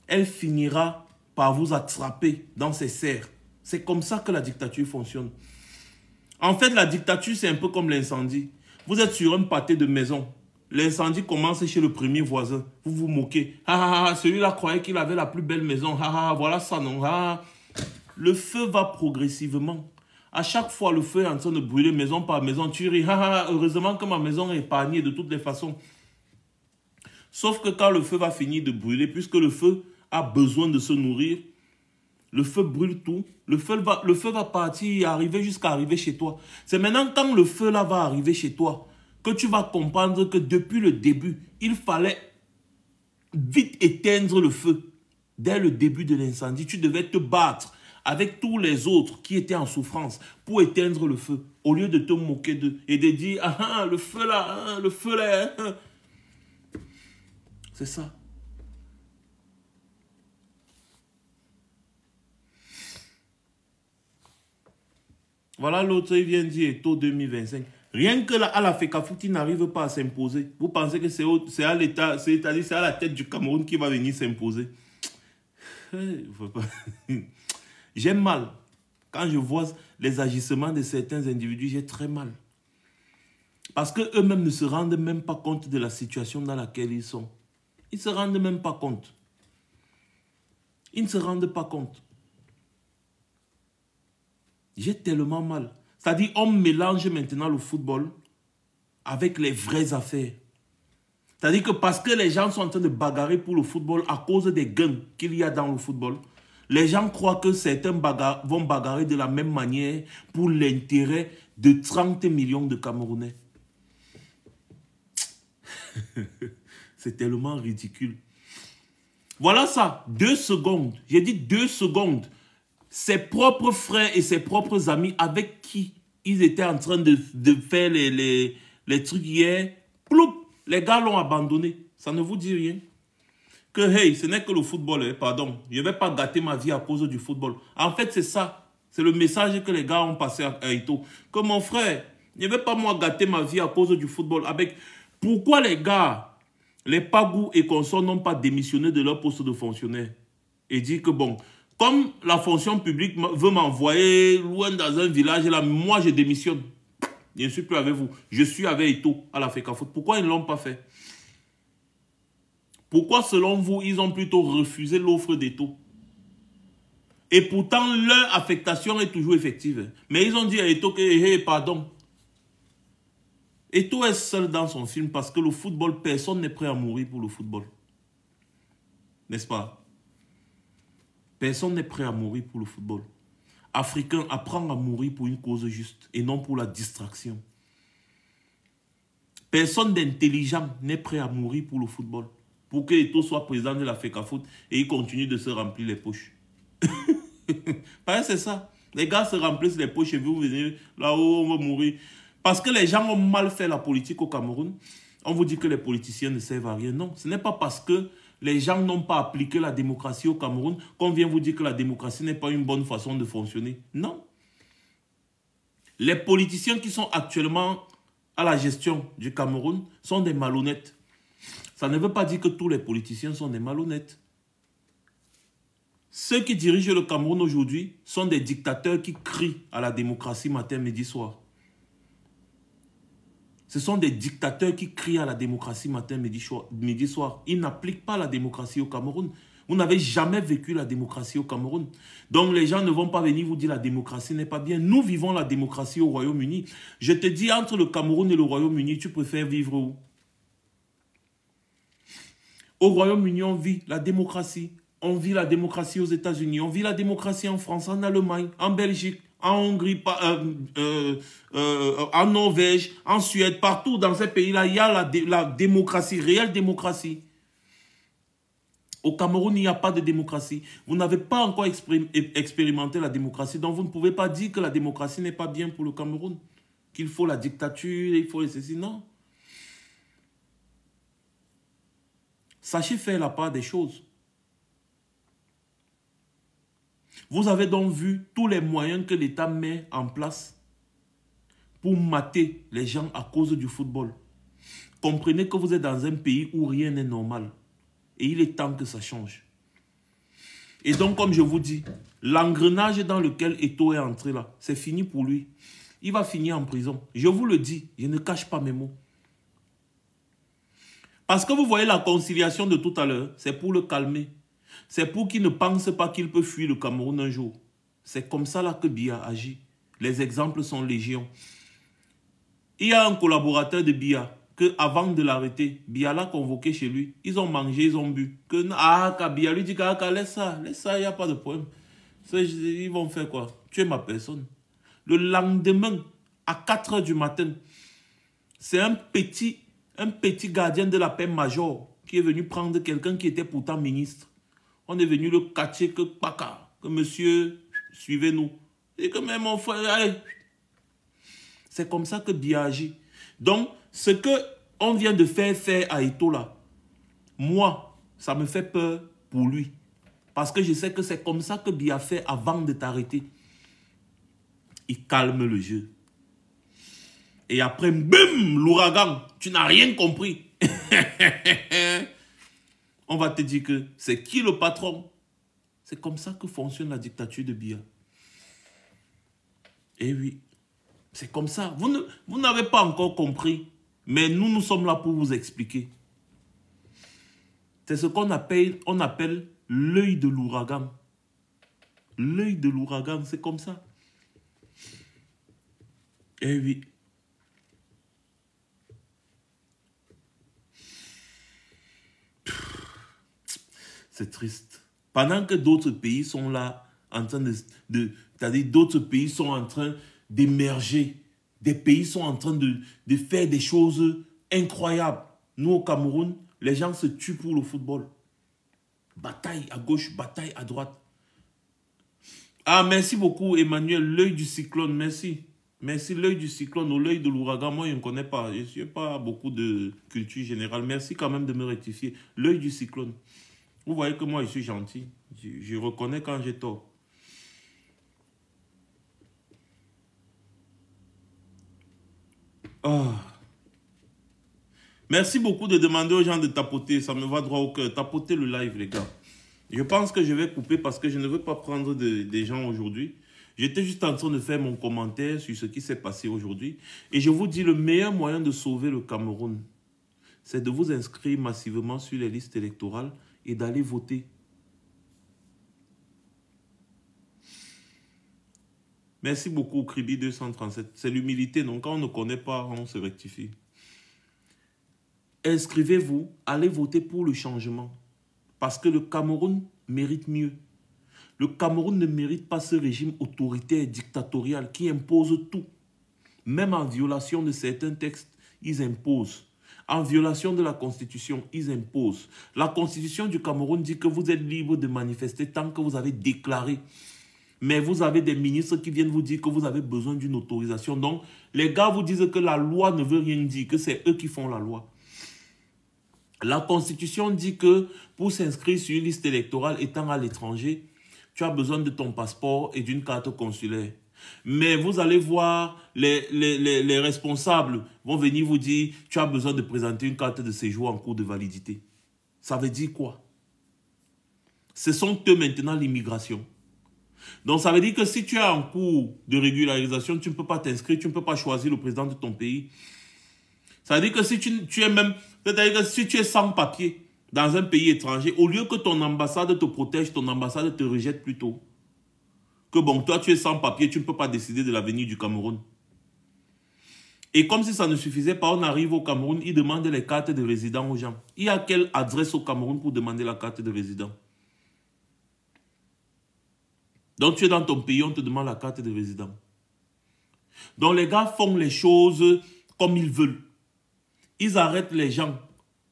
elle finira par vous attraper dans ses serres. C'est comme ça que la dictature fonctionne. En fait, la dictature, c'est un peu comme l'incendie. Vous êtes sur un pâté de maison. L'incendie commence chez le premier voisin. Vous vous moquez. Celui-là croyait qu'il avait la plus belle maison. Voilà ça, non. Le feu va progressivement. À chaque fois, le feu est en train de brûler maison par maison. Tu ris. Heureusement que ma maison est épargnée de toutes les façons. Sauf que quand le feu va finir de brûler, puisque le feu a besoin de se nourrir, le feu brûle tout. Le feu va partir et arriver jusqu'à arriver chez toi. C'est maintenant quand le feu là va arriver chez toi que tu vas comprendre que depuis le début, il fallait vite éteindre le feu. Dès le début de l'incendie, tu devais te battre avec tous les autres qui étaient en souffrance pour éteindre le feu. Au lieu de te moquer d'eux et de dire, le feu là, le feu là. C'est ça. Voilà l'autre, il vient dire Eto'o 2025. Rien que là, à la FECAFOOT, il n'arrive pas à s'imposer. Vous pensez que c'est à l'État, c'est-à-dire c'est à la tête du Cameroun qui va venir s'imposer. J'aime mal. Quand je vois les agissements de certains individus, j'ai très mal. Parce qu'eux-mêmes ne se rendent même pas compte de la situation dans laquelle ils sont. Ils ne se rendent même pas compte. Ils ne se rendent pas compte. J'ai tellement mal. C'est-à-dire, on mélange maintenant le football avec les vraies affaires. C'est-à-dire que parce que les gens sont en train de bagarrer pour le football à cause des gains qu'il y a dans le football, les gens croient que certains vont bagarrer de la même manière pour l'intérêt de 30 millions de Camerounais. C'est tellement ridicule. Voilà ça, 2 secondes. J'ai dit 2 secondes. Ses propres frères et ses propres amis avec qui ils étaient en train de faire les trucs hier, ploup, les gars l'ont abandonné. Ça ne vous dit rien? Que hey, ce n'est que le football, pardon. Je ne vais pas gâter ma vie à cause du football. En fait, c'est ça. C'est le message que les gars ont passé à Eto'o. Que mon frère, je ne vais pas moi gâter ma vie à cause du football. Pourquoi les gars, les Pagou et consorts n'ont pas démissionné de leur poste de fonctionnaire? Et dit que bon, comme la fonction publique veut m'envoyer loin dans un village, là, moi je démissionne. Je ne suis plus avec vous. Je suis avec Eto'o à la FECAFOOT. Pourquoi ils ne l'ont pas fait? Pourquoi, selon vous, ils ont plutôt refusé l'offre d'Eto'o? Et pourtant, leur affectation est toujours effective. Mais ils ont dit à Eto'o que, hey, pardon. Eto'o est seul dans son film parce que le football, personne n'est prêt à mourir pour le football. N'est-ce pas? Personne n'est prêt à mourir pour le football. Africain, apprend à mourir pour une cause juste et non pour la distraction. Personne d'intelligent n'est prêt à mourir pour le football. Pour que Eto'o soit président de la FECAFOOT et il continue de se remplir les poches. C'est ça. Les gars se remplissent les poches et vous venez là-haut, on va mourir. Parce que les gens ont mal fait la politique au Cameroun. On vous dit que les politiciens ne servent à rien. Non, ce n'est pas parce que les gens n'ont pas appliqué la démocratie au Cameroun qu'on vient vous dire que la démocratie n'est pas une bonne façon de fonctionner. Non. Les politiciens qui sont actuellement à la gestion du Cameroun sont des malhonnêtes. Ça ne veut pas dire que tous les politiciens sont des malhonnêtes. Ceux qui dirigent le Cameroun aujourd'hui sont des dictateurs qui crient à la démocratie matin, midi, soir. Ce sont des dictateurs qui crient à la démocratie matin, midi, soir. Ils n'appliquent pas la démocratie au Cameroun. Vous n'avez jamais vécu la démocratie au Cameroun. Donc les gens ne vont pas venir vous dire la démocratie n'est pas bien. Nous vivons la démocratie au Royaume-Uni. Je te dis, entre le Cameroun et le Royaume-Uni, tu préfères vivre où? Au Royaume-Uni, on vit la démocratie. On vit la démocratie aux États-Unis. On vit la démocratie en France, en Allemagne, en Belgique, en Hongrie, en Norvège, en Suède. Partout dans ces pays-là, il y a la démocratie, réelle démocratie. Au Cameroun, il n'y a pas de démocratie. Vous n'avez pas encore expérimenté la démocratie. Donc, vous ne pouvez pas dire que la démocratie n'est pas bien pour le Cameroun. Qu'il faut la dictature, il faut ceci. Non. Sachez faire la part des choses. Vous avez donc vu tous les moyens que l'État met en place pour mater les gens à cause du football. Comprenez que vous êtes dans un pays où rien n'est normal. Et il est temps que ça change. Et donc, comme je vous dis, l'engrenage dans lequel Eto'o est entré là, c'est fini pour lui. Il va finir en prison. Je vous le dis, je ne cache pas mes mots. Parce que vous voyez la conciliation de tout à l'heure, c'est pour le calmer. C'est pour qu'il ne pense pas qu'il peut fuir le Cameroun un jour. C'est comme ça là que Biya agit. Les exemples sont légion. Il y a un collaborateur de Biya que avant de l'arrêter, Biya l'a convoqué chez lui. Ils ont mangé, ils ont bu. Biya lui dit laisse ça, il n'y a pas de problème. Ils vont faire quoi? Tuer ma personne. Le lendemain, à 4 h du matin, c'est un petit gardien de la paix major qui est venu prendre quelqu'un qui était pourtant ministre. On est venu le catcher que monsieur, suivez-nous. Et que même mon frère, allez. C'est comme ça que Biya agit. Donc, ce qu'on vient de faire à Eto'o là, moi, ça me fait peur pour lui. Parce que je sais que c'est comme ça que Biya fait avant de t'arrêter. Il calme le jeu. Et après, bim, l'ouragan, tu n'as rien compris. On va te dire que c'est qui le patron? C'est comme ça que fonctionne la dictature de Biya. Eh oui, c'est comme ça. Vous n'avez pas encore compris, mais nous sommes là pour vous expliquer. C'est ce qu'on appelle l'œil de l'ouragan. L'œil de l'ouragan, c'est comme ça. Eh oui. C'est triste. Pendant que d'autres pays sont là, en train c'est-à-dire d'autres pays sont en train d'émerger. Des pays sont en train de faire des choses incroyables. Nous, au Cameroun, les gens se tuent pour le football. Bataille à gauche, bataille à droite. Ah, merci beaucoup, Emmanuel. L'œil du cyclone, merci. Merci, l'œil du cyclone ou l'œil de l'ouragan. Moi, je ne connais pas. Je ne suis pas beaucoup de culture générale. Merci quand même de me rectifier. L'œil du cyclone. Vous voyez que moi, je suis gentil. Je reconnais quand j'ai tort. Oh. Merci beaucoup de demander aux gens de tapoter. Ça me va droit au cœur. Tapotez le live, les gars. Je pense que je vais couper parce que je ne veux pas prendre des gens aujourd'hui. J'étais juste en train de faire mon commentaire sur ce qui s'est passé aujourd'hui. Et je vous dis, le meilleur moyen de sauver le Cameroun, c'est de vous inscrire massivement sur les listes électorales et d'aller voter. Merci beaucoup, Kribi 237. C'est l'humilité, donc quand on ne connaît pas, on se rectifie. Inscrivez-vous, allez voter pour le changement. Parce que le Cameroun mérite mieux. Le Cameroun ne mérite pas ce régime autoritaire, dictatorial qui impose tout. Même en violation de certains textes, ils imposent. En violation de la Constitution, ils imposent. La Constitution du Cameroun dit que vous êtes libre de manifester tant que vous avez déclaré. Mais vous avez des ministres qui viennent vous dire que vous avez besoin d'une autorisation. Donc, les gars vous disent que la loi ne veut rien dire, que c'est eux qui font la loi. La Constitution dit que pour s'inscrire sur une liste électorale étant à l'étranger, tu as besoin de ton passeport et d'une carte consulaire. Mais vous allez voir, les responsables vont venir vous dire, tu as besoin de présenter une carte de séjour en cours de validité. Ça veut dire quoi? Ce sont eux maintenant l'immigration. Donc ça veut dire que si tu es en cours de régularisation, tu ne peux pas t'inscrire, tu ne peux pas choisir le président de ton pays. Ça veut dire que si tu es même, c'est-à-dire que si tu es sans papier dans un pays étranger, au lieu que ton ambassade te protège, ton ambassade te rejette plutôt. Que bon, toi tu es sans papier, tu ne peux pas décider de l'avenir du Cameroun. Et comme si ça ne suffisait pas, on arrive au Cameroun, ils demandent les cartes de résident aux gens. Il y a quelle adresse au Cameroun pour demander la carte de résident? Donc tu es dans ton pays, on te demande la carte de résident. Donc les gars font les choses comme ils veulent. Ils arrêtent les gens,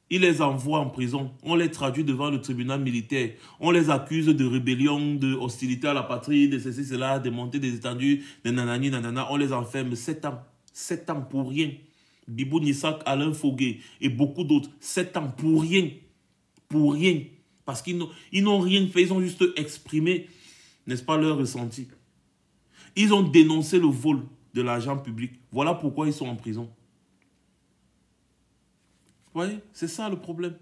ils les envoient en prison, on les traduit devant le tribunal militaire, on les accuse de rébellion, de hostilité à la patrie, de ceci, cela, de monter des étendues, de nanani, nanana, on les enferme 7 ans. 7 ans pour rien. Bibou Nissak, Alain Foguet et beaucoup d'autres, 7 ans pour rien. Pour rien. Parce qu'ils n'ont rien fait, ils ont juste exprimé, n'est-ce pas, leur ressenti. Ils ont dénoncé le vol de l'argent public. Voilà pourquoi ils sont en prison. Vous voyez, c'est ça le problème.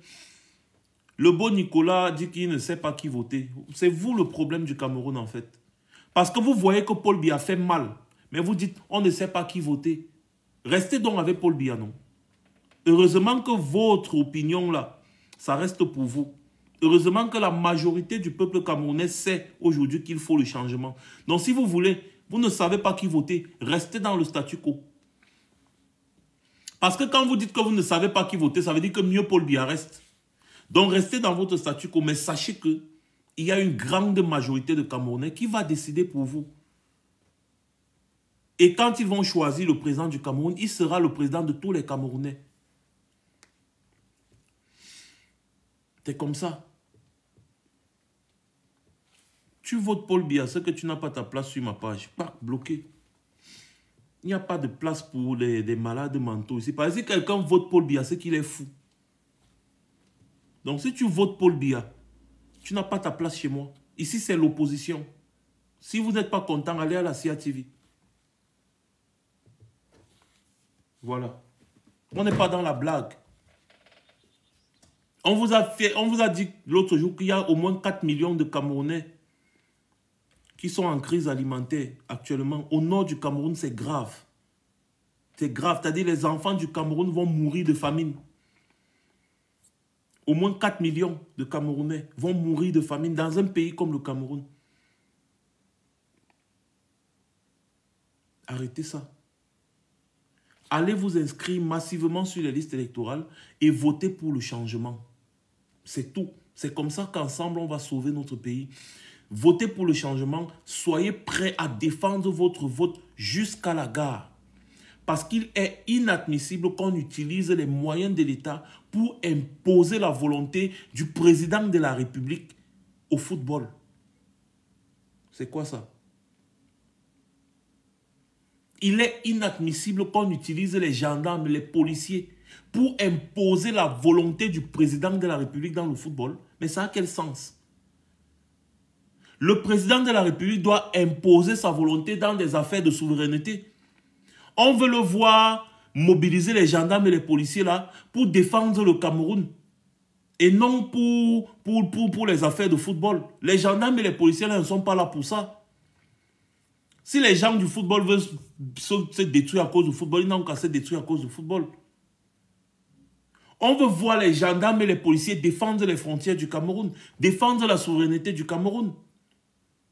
Le beau Nicolas dit qu'il ne sait pas qui voter. C'est vous le problème du Cameroun en fait. Parce que vous voyez que Paul Biya fait mal. Mais vous dites, on ne sait pas qui voter. Restez donc avec Paul Biya, non? Heureusement que votre opinion là, ça reste pour vous. Heureusement que la majorité du peuple camerounais sait aujourd'hui qu'il faut le changement. Donc si vous voulez, vous ne savez pas qui voter, restez dans le statu quo. Parce que quand vous dites que vous ne savez pas qui voter, ça veut dire que mieux Paul Biya reste. Donc restez dans votre statu quo, mais sachez que il y a une grande majorité de Camerounais qui va décider pour vous. Et quand ils vont choisir le président du Cameroun, il sera le président de tous les Camerounais. C'est comme ça. Tu votes Paul Biya, c'est que tu n'as pas ta place sur ma page. Pas bloqué. Il n'y a pas de place pour des malades mentaux ici. Parce que si quelqu'un vote Paul Biya, c'est qu'il est fou. Donc si tu votes Paul Biya, tu n'as pas ta place chez moi. Ici, c'est l'opposition. Si vous n'êtes pas content, allez à la CIA TV. Voilà. On n'est pas dans la blague. On vous a dit l'autre jour qu'il y a au moins 4 millions de Camerounais qui sont en crise alimentaire actuellement. Au nord du Cameroun, c'est grave. C'est grave. C'est-à-dire les enfants du Cameroun vont mourir de famine. Au moins 4 millions de Camerounais vont mourir de famine dans un pays comme le Cameroun. Arrêtez ça. Allez vous inscrire massivement sur les listes électorales et votez pour le changement. C'est tout. C'est comme ça qu'ensemble, on va sauver notre pays. Votez pour le changement. Soyez prêts à défendre votre vote jusqu'à la gare. Parce qu'il est inadmissible qu'on utilise les moyens de l'État pour imposer la volonté du président de la République au football. C'est quoi ça? Il est inadmissible qu'on utilise les gendarmes, les policiers pour imposer la volonté du président de la République dans le football. Mais ça a quel sens? Le président de la République doit imposer sa volonté dans des affaires de souveraineté. On veut le voir mobiliser les gendarmes et les policiers là pour défendre le Cameroun. Et non pour les affaires de football. Les gendarmes et les policiers là ne sont pas là pour ça. Si les gens du football veulent se détruire à cause du football, ils n'ont qu'à se détruire à cause du football. On veut voir les gendarmes et les policiers défendre les frontières du Cameroun, défendre la souveraineté du Cameroun.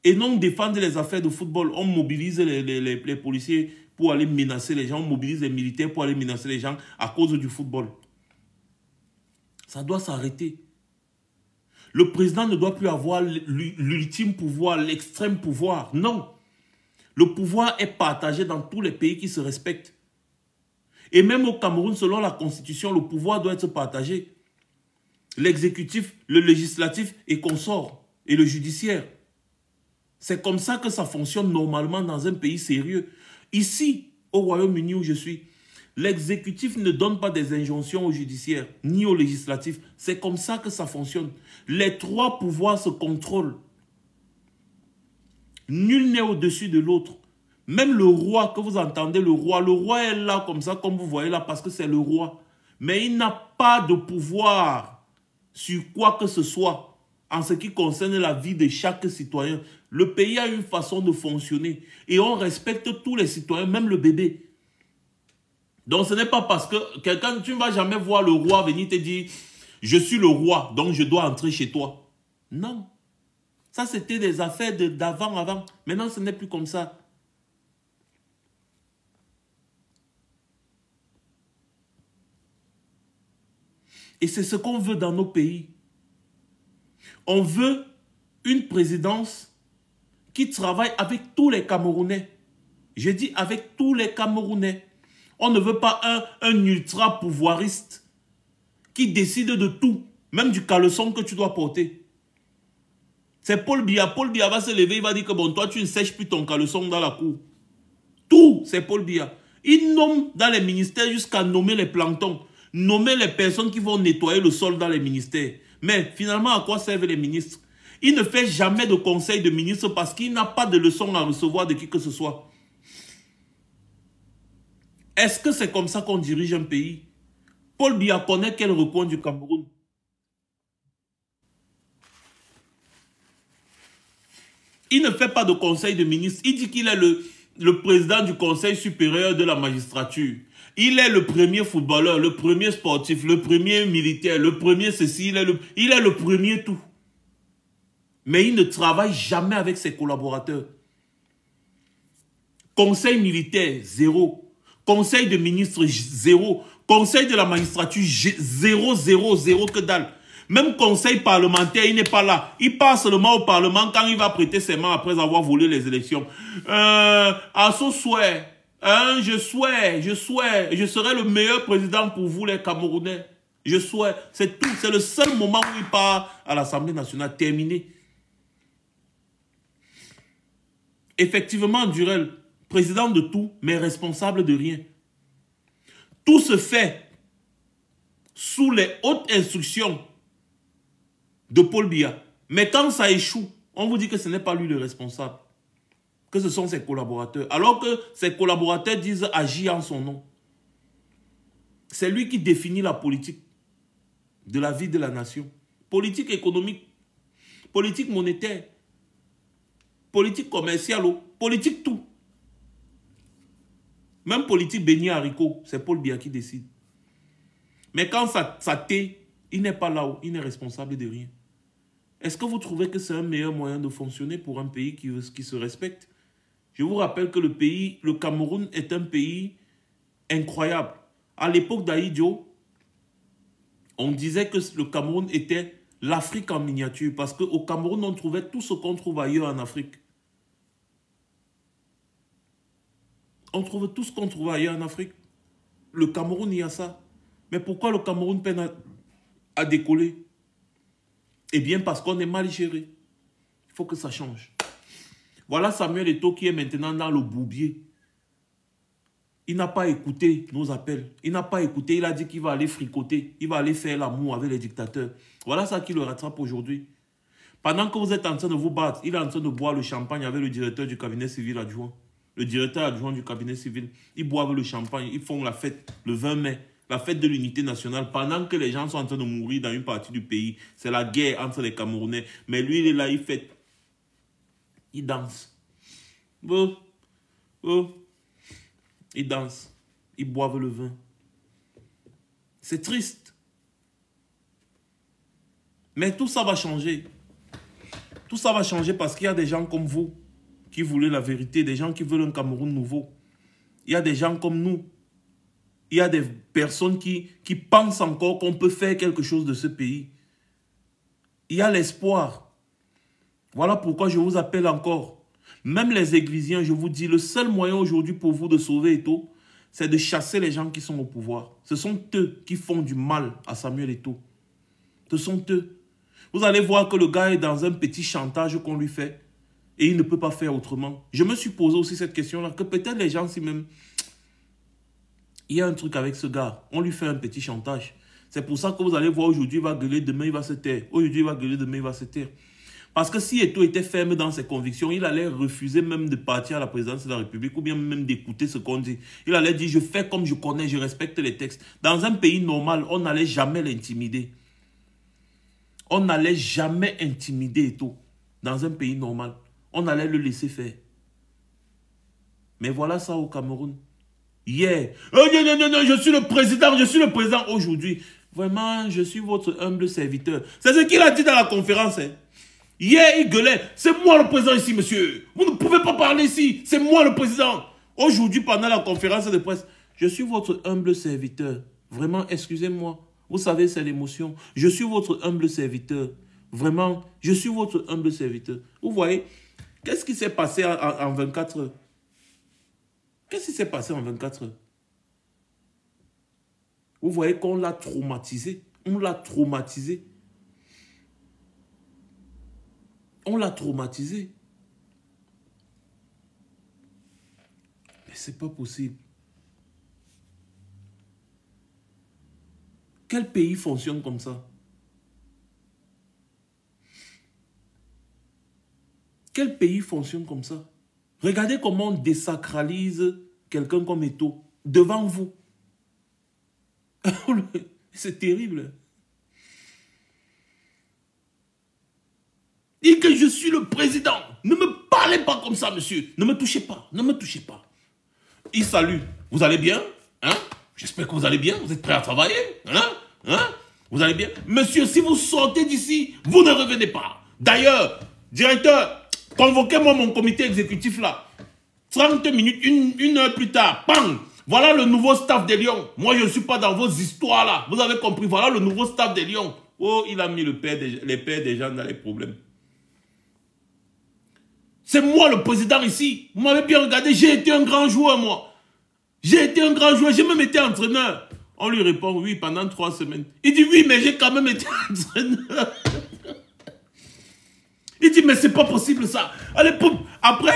Et non défendre les affaires de football. On mobilise les policiers pour aller menacer les gens, on mobilise les militaires pour aller menacer les gens à cause du football. Ça doit s'arrêter. Le président ne doit plus avoir l'ultime pouvoir, l'extrême pouvoir. Non. Le pouvoir est partagé dans tous les pays qui se respectent. Et même au Cameroun, selon la Constitution, le pouvoir doit être partagé. L'exécutif, le législatif et consorts, et le judiciaire. C'est comme ça que ça fonctionne normalement dans un pays sérieux. Ici, au Royaume-Uni où je suis, l'exécutif ne donne pas des injonctions au judiciaire, ni au législatif. C'est comme ça que ça fonctionne. Les trois pouvoirs se contrôlent. Nul n'est au-dessus de l'autre. Même le roi que vous entendez, le roi est là comme ça, comme vous voyez là, parce que c'est le roi. Mais il n'a pas de pouvoir sur quoi que ce soit en ce qui concerne la vie de chaque citoyen. Le pays a une façon de fonctionner et on respecte tous les citoyens, même le bébé. Donc ce n'est pas parce que quelqu'un, tu ne vas jamais voir le roi venir te dire « Je suis le roi, donc je dois entrer chez toi ». Non. Ça, c'était des affaires d'avant. Maintenant, ce n'est plus comme ça. Et c'est ce qu'on veut dans nos pays. On veut une présidence qui travaille avec tous les Camerounais. Je dis avec tous les Camerounais. On ne veut pas un ultra-pouvoiriste qui décide de tout, même du caleçon que tu dois porter. C'est Paul Biya. Paul Biya va se lever, il va dire que bon, toi tu ne sèches plus ton caleçon dans la cour. Tout, c'est Paul Biya. Il nomme dans les ministères jusqu'à nommer les planctons, nommer les personnes qui vont nettoyer le sol dans les ministères. Mais finalement, à quoi servent les ministres? Il ne fait jamais de conseil de ministre parce qu'il n'a pas de leçon à recevoir de qui que ce soit. Est-ce que c'est comme ça qu'on dirige un pays? Paul Biya connaît quel recoin du Cameroun? Il ne fait pas de conseil de ministre. Il dit qu'il est le président du conseil supérieur de la magistrature. Il est le premier footballeur, le premier sportif, le premier militaire, le premier ceci. Il est le premier tout. Mais il ne travaille jamais avec ses collaborateurs. Conseil militaire, zéro. Conseil de ministre, zéro. Conseil de la magistrature, zéro, que dalle. Même conseil parlementaire, il n'est pas là. Il part seulement au Parlement quand il va prêter serment après avoir volé les élections. À ce souhait, je serai le meilleur président pour vous les Camerounais. Je souhaite, c'est tout. C'est le seul moment où il part à l'Assemblée nationale. Terminé. Effectivement, Durel, président de tout, mais responsable de rien. Tout se fait sous les hautes instructions de Paul Biya. Mais quand ça échoue, on vous dit que ce n'est pas lui le responsable, que ce sont ses collaborateurs. Alors que ses collaborateurs disent agir en son nom. C'est lui qui définit la politique de la vie de la nation. Politique économique, politique monétaire, politique commerciale, politique tout. Même politique beignet haricot, c'est Paul Biya qui décide. Mais quand ça tait, il n'est pas là-haut, il n'est responsable de rien. Est-ce que vous trouvez que c'est un meilleur moyen de fonctionner pour un pays qui se respecte? Je vous rappelle que le Cameroun est un pays incroyable. À l'époque d'Aïdjo, on disait que le Cameroun était l'Afrique en miniature parce qu'au Cameroun, on trouvait tout ce qu'on trouve ailleurs en Afrique. On trouve tout ce qu'on trouve ailleurs en Afrique. Le Cameroun, il y a ça. Mais pourquoi le Cameroun peine à décoller? Eh bien, parce qu'on est mal géré. Il faut que ça change. Voilà Samuel Eto'o qui est maintenant dans le bourbier. Il n'a pas écouté nos appels. Il n'a pas écouté. Il a dit qu'il va aller fricoter. Il va aller faire l'amour avec les dictateurs. Voilà ça qui le rattrape aujourd'hui. Pendant que vous êtes en train de vous battre, il est en train de boire le champagne avec le directeur du cabinet civil adjoint. Le directeur adjoint du cabinet civil. Ils boivent le champagne. Ils font la fête le 20 mai. La fête de l'unité nationale. Pendant que les gens sont en train de mourir dans une partie du pays. C'est la guerre entre les Camerounais. Mais lui, il est là, il fête. Il danse. Ils dansent. Ils boivent le vin. C'est triste. Mais tout ça va changer. Tout ça va changer parce qu'il y a des gens comme vous qui voulaient la vérité, des gens qui veulent un Cameroun nouveau. Il y a des gens comme nous. Il y a des personnes qui pensent encore qu'on peut faire quelque chose de ce pays. Il y a l'espoir. Voilà pourquoi je vous appelle encore. Même les églisiens, je vous dis, le seul moyen aujourd'hui pour vous de sauver Eto'o, c'est de chasser les gens qui sont au pouvoir. Ce sont eux qui font du mal à Samuel Eto'o. Ce sont eux. Vous allez voir que le gars est dans un petit chantage qu'on lui fait et il ne peut pas faire autrement. Je me suis posé aussi cette question-là, que peut-être les gens, si même, il y a un truc avec ce gars, on lui fait un petit chantage. C'est pour ça que vous allez voir aujourd'hui, il va gueuler, demain il va se taire. Aujourd'hui, il va gueuler, demain il va se taire. Parce que si Eto'o était ferme dans ses convictions, il allait refuser même de partir à la présidence de la République ou bien même d'écouter ce qu'on dit. Il allait dire, je fais comme je connais, je respecte les textes. Dans un pays normal, on n'allait jamais l'intimider. On n'allait jamais intimider Eto'o. Dans un pays normal, on allait le laisser faire. Mais voilà ça au Cameroun. Hier, oh non, non, non, non, je suis le président aujourd'hui. Vraiment, je suis votre humble serviteur. C'est ce qu'il a dit dans la conférence. Hein. Hier, il gueulait. C'est moi le président ici, monsieur. Vous ne pouvez pas parler ici. C'est moi le président. Aujourd'hui, pendant la conférence de presse, je suis votre humble serviteur. Vraiment, excusez-moi. Vous savez, c'est l'émotion. Je suis votre humble serviteur. Vraiment, je suis votre humble serviteur. Vous voyez, qu'est-ce qui s'est passé en 24 heures? Qu'est-ce qui s'est passé en 24 heures? Vous voyez qu'on l'a traumatisé. On l'a traumatisé. On l'a traumatisé. Mais c'est pas possible. Quel pays fonctionne comme ça? Quel pays fonctionne comme ça? Regardez comment on désacralise quelqu'un comme Eto'o devant vous. C'est terrible. Dit que je suis le président. Ne me parlez pas comme ça, monsieur. Ne me touchez pas. Ne me touchez pas. Il salue. Vous allez bien? Hein? J'espère que vous allez bien. Vous êtes prêts à travailler? Hein? Hein? Vous allez bien? Monsieur, si vous sortez d'ici, vous ne revenez pas. D'ailleurs, directeur, convoquez-moi mon comité exécutif là. 30 minutes, une heure plus tard, bang! Voilà le nouveau staff des Lions. Moi, je ne suis pas dans vos histoires là. Vous avez compris, voilà le nouveau staff des Lions. Oh, il a mis les pères des gens dans les problèmes. C'est moi le président ici. Vous m'avez bien regardé, j'ai été un grand joueur moi. J'ai été un grand joueur, j'ai même été entraîneur. On lui répond oui pendant 3 semaines. Il dit oui, mais j'ai quand même été entraîneur. Il dit mais c'est pas possible ça. Allez, après,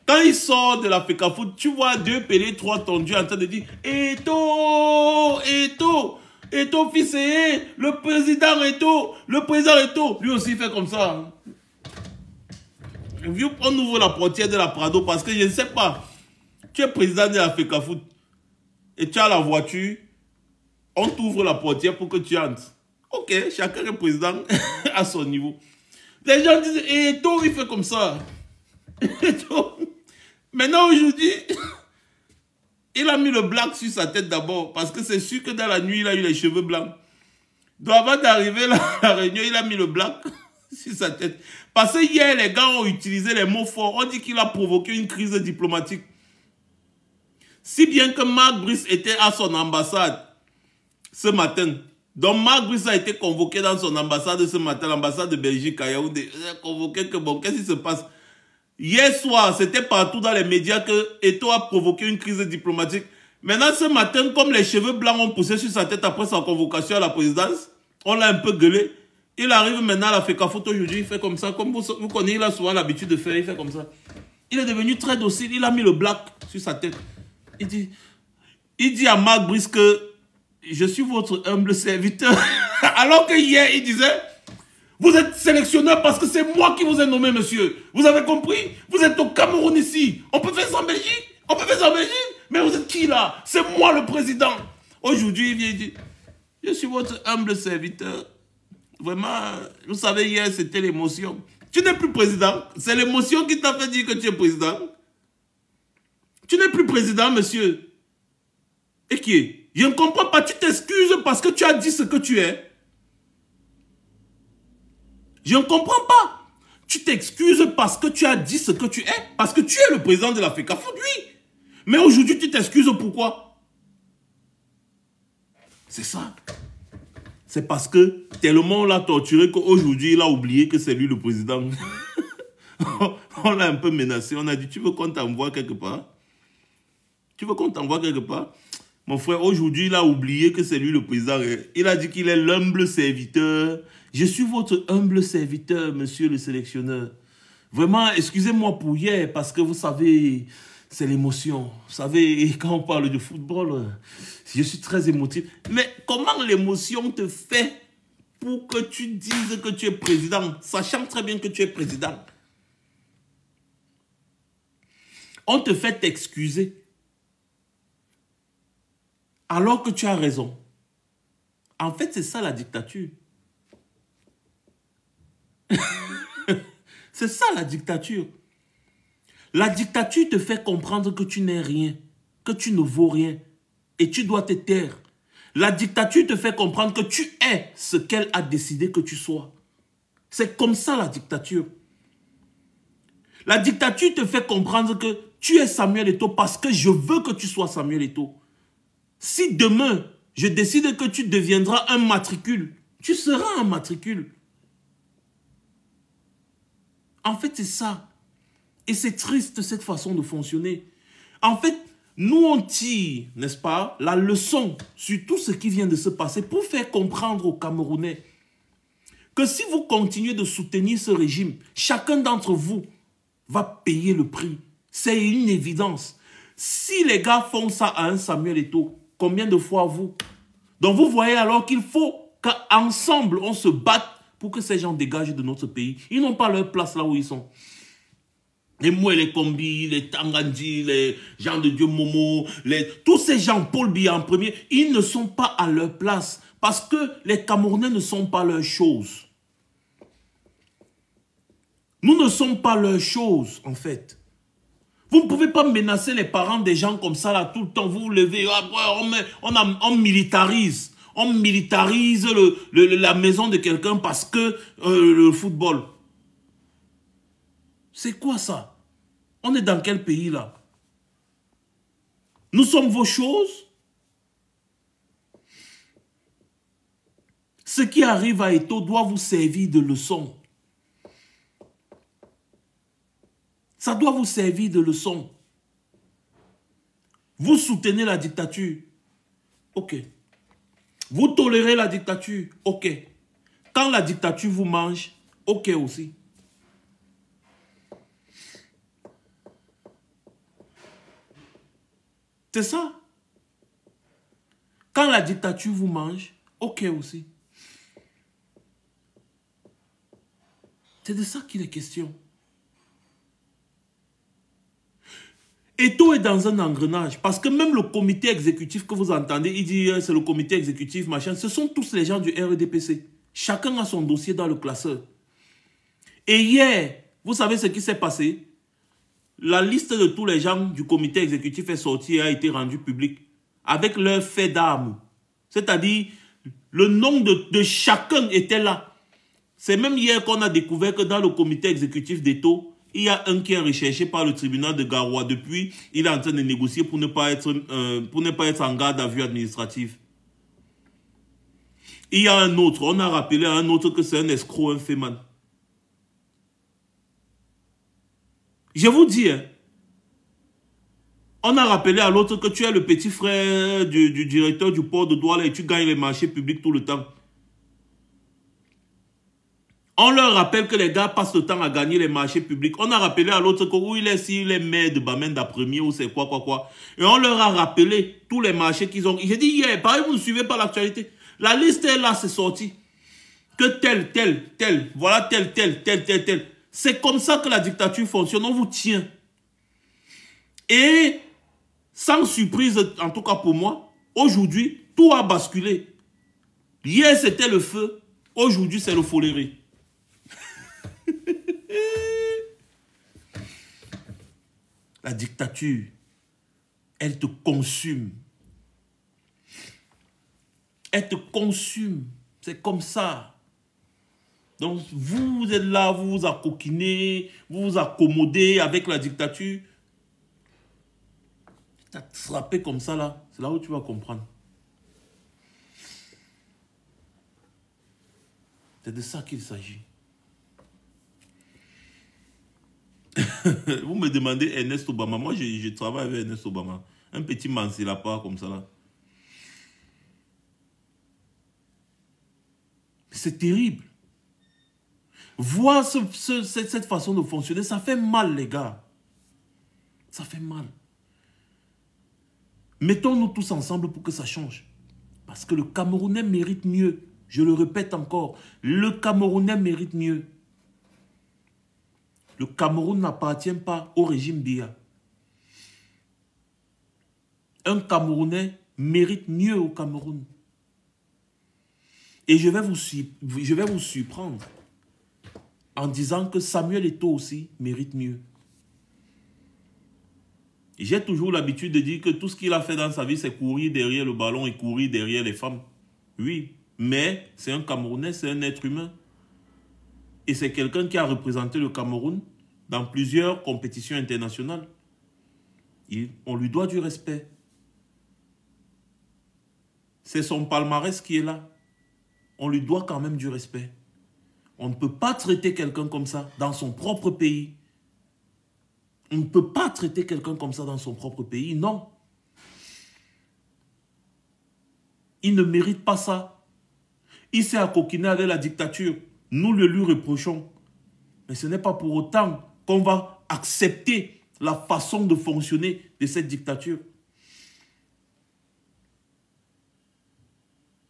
quand il sort de la FECAFOOT, tu vois 2 Pelé, 3 tondus en train de dire Eto'o, Eto'o, Eto'o fils, le président Eto'o, le président Eto'o. Lui aussi il fait comme ça. On ouvre la portière de la Prado parce que je ne sais pas. Tu es président de la FECAFOOT et tu as la voiture. On t'ouvre la portière pour que tu entres. Ok, chacun est président à son niveau. Les gens disent, Eto'o, il fait comme ça. Maintenant, aujourd'hui, il a mis le black sur sa tête d'abord. Parce que c'est sûr que dans la nuit, il a eu les cheveux blancs. Donc avant d'arriver à la réunion, il a mis le black sur sa tête. Parce que hier, les gars ont utilisé les mots forts. On dit qu'il a provoqué une crise diplomatique. Si bien que Marc Brice était à son ambassade ce matin. Donc Marc Brice a été convoqué dans son ambassade ce matin, l'ambassade de Belgique à Yaoundé. Il a convoqué que bon, qu'est-ce qui se passe? Hier soir, c'était partout dans les médias que Eto'o a provoqué une crise diplomatique. Maintenant, ce matin, comme les cheveux blancs ont poussé sur sa tête après sa convocation à la présidence, on l'a un peu gueulé. Il arrive maintenant à la FECAFOOT aujourd'hui, il fait comme ça. Comme vous connaissez, il a souvent l'habitude de faire, il fait comme ça. Il est devenu très docile, il a mis le black sur sa tête. Il dit à Marc Brice que je suis votre humble serviteur. Alors que hier, il disait, vous êtes sélectionneur parce que c'est moi qui vous ai nommé, monsieur. Vous avez compris? Vous êtes au Cameroun ici. On peut faire ça en Belgique? On peut faire ça en Belgique? Mais vous êtes qui là? C'est moi le président. Aujourd'hui, il vient et dit, je suis votre humble serviteur. Vraiment, vous savez, hier, c'était l'émotion. Tu n'es plus président. C'est l'émotion qui t'a fait dire que tu es président. Tu n'es plus président, monsieur. Et qui est? Je ne comprends pas. Tu t'excuses parce que tu as dit ce que tu es. Je ne comprends pas. Tu t'excuses parce que tu as dit ce que tu es. Parce que tu es le président de la FECAFOOT, oui. Mais aujourd'hui, tu t'excuses pourquoi? C'est ça. C'est parce que tellement on l'a torturé qu'aujourd'hui, il a oublié que c'est lui le président. On l'a un peu menacé. On a dit, tu veux qu'on t'envoie quelque part? Tu veux qu'on t'envoie quelque part? Mon frère, aujourd'hui, il a oublié que c'est lui le président. Il a dit qu'il est l'humble serviteur. Je suis votre humble serviteur, monsieur le sélectionneur. Vraiment, excusez-moi pour hier, parce que vous savez, c'est l'émotion. Vous savez, quand on parle de football, je suis très émotif. Mais comment l'émotion te fait pour que tu dises que tu es président, sachant très bien que tu es président. On te fait t'excuser. Alors que tu as raison. En fait, c'est ça la dictature. C'est ça la dictature. La dictature te fait comprendre que tu n'es rien, que tu ne vaux rien et tu dois te taire. La dictature te fait comprendre que tu es ce qu'elle a décidé que tu sois. C'est comme ça la dictature. La dictature te fait comprendre que tu es Samuel Eto'o parce que je veux que tu sois Samuel Eto'o. Si demain, je décide que tu deviendras un matricule, tu seras un matricule. En fait, c'est ça. Et c'est triste cette façon de fonctionner. En fait, nous on tire, n'est-ce pas, la leçon sur tout ce qui vient de se passer pour faire comprendre aux Camerounais que si vous continuez de soutenir ce régime, chacun d'entre vous va payer le prix. C'est une évidence. Si les gars font ça à un Samuel Eto'o, combien de fois vous? Donc vous voyez alors qu'il faut qu'ensemble on se batte pour que ces gens dégagent de notre pays. Ils n'ont pas leur place là où ils sont. Les Moué, les Kombi, les Tangandji, les gens de Dieu Momo, tous ces gens, Paul Biya en premier, ils ne sont pas à leur place parce que les Camerounais ne sont pas leur chose. Nous ne sommes pas leur chose, en fait. Vous ne pouvez pas menacer les parents des gens comme ça, là, tout le temps. Vous vous levez, on militarise. On militarise la maison de quelqu'un parce que le football. C'est quoi ça? On est dans quel pays là? Nous sommes vos choses? Ce qui arrive à Eto'o doit vous servir de leçon. Ça doit vous servir de leçon. Vous soutenez la dictature. Ok. Vous tolérez la dictature. Ok. Quand la dictature vous mange, ok aussi. C'est ça. Quand la dictature vous mange, ok aussi. C'est de ça qu'il est question. Eto'o est dans un engrenage. Parce que même le comité exécutif que vous entendez, il dit c'est le comité exécutif, machin. Ce sont tous les gens du RDPC. Chacun a son dossier dans le classeur. Et hier, vous savez ce qui s'est passé? La liste de tous les gens du comité exécutif est sortie et a été rendue publique. Avec leur fait d'armes. C'est-à-dire, le nom de chacun était là. C'est même hier qu'on a découvert que dans le comité exécutif d'Eto'o, il y a un qui est recherché par le tribunal de Garoua. Depuis, il est en train de négocier pour ne pas être en garde à vue administrative. Il y a un autre, on a rappelé à un autre que c'est un escroc, un féman. Je vous dis, hein, on a rappelé à l'autre que tu es le petit frère du directeur du port de Douala et tu gagnes les marchés publics tout le temps. On leur rappelle que les gars passent le temps à gagner les marchés publics. On a rappelé à l'autre que où il est, s'il est maire de Bamenda premier ou c'est quoi. Et on leur a rappelé tous les marchés qu'ils ont. J'ai dit hier, pareil, vous ne suivez pas l'actualité. La liste est là, c'est sorti. Que tel, voilà tel. C'est comme ça que la dictature fonctionne. On vous tient. Et sans surprise, en tout cas pour moi, aujourd'hui, tout a basculé. Hier, c'était le feu. Aujourd'hui, c'est le foléré. La dictature, elle te consume. Elle te consume. C'est comme ça. Donc, vous êtes là, vous vous accoquinez, vous vous accommodez avec la dictature. Tu as frappé comme ça, là. C'est là où tu vas comprendre. C'est de ça qu'il s'agit. Vous me demandez Ernest Obama. Moi, je travaille avec Ernest Obama. Un petit mancilapa comme ça, là. C'est terrible. Voir cette façon de fonctionner, ça fait mal, les gars. Ça fait mal. Mettons-nous tous ensemble pour que ça change. Parce que le Camerounais mérite mieux. Je le répète encore, le Camerounais mérite mieux. Le Cameroun n'appartient pas au régime Biya. Un Camerounais mérite mieux au Cameroun. Et je vais vous surprendre en disant que Samuel Eto'o aussi mérite mieux. J'ai toujours l'habitude de dire que tout ce qu'il a fait dans sa vie, c'est courir derrière le ballon et courir derrière les femmes. Oui, mais c'est un Camerounais, c'est un être humain. Et c'est quelqu'un qui a représenté le Cameroun dans plusieurs compétitions internationales. On lui doit du respect. C'est son palmarès qui est là. On lui doit quand même du respect. On ne peut pas traiter quelqu'un comme ça dans son propre pays. On ne peut pas traiter quelqu'un comme ça dans son propre pays, non. Il ne mérite pas ça. Il s'est accoquiné avec la dictature. Nous le lui reprochons. Mais ce n'est pas pour autant qu'on va accepter la façon de fonctionner de cette dictature.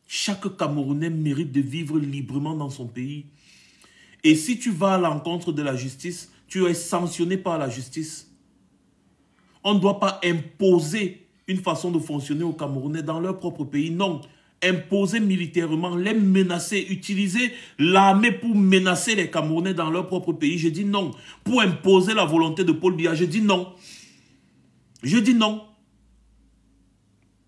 Chaque Camerounais mérite de vivre librement dans son pays. Et si tu vas à l'encontre de la justice, tu es sanctionné par la justice. On ne doit pas imposer une façon de fonctionner aux Camerounais dans leur propre pays. Non, imposer militairement, les menacer, utiliser l'armée pour menacer les Camerounais dans leur propre pays. Je dis non. Pour imposer la volonté de Paul Biya, je dis non. Je dis non.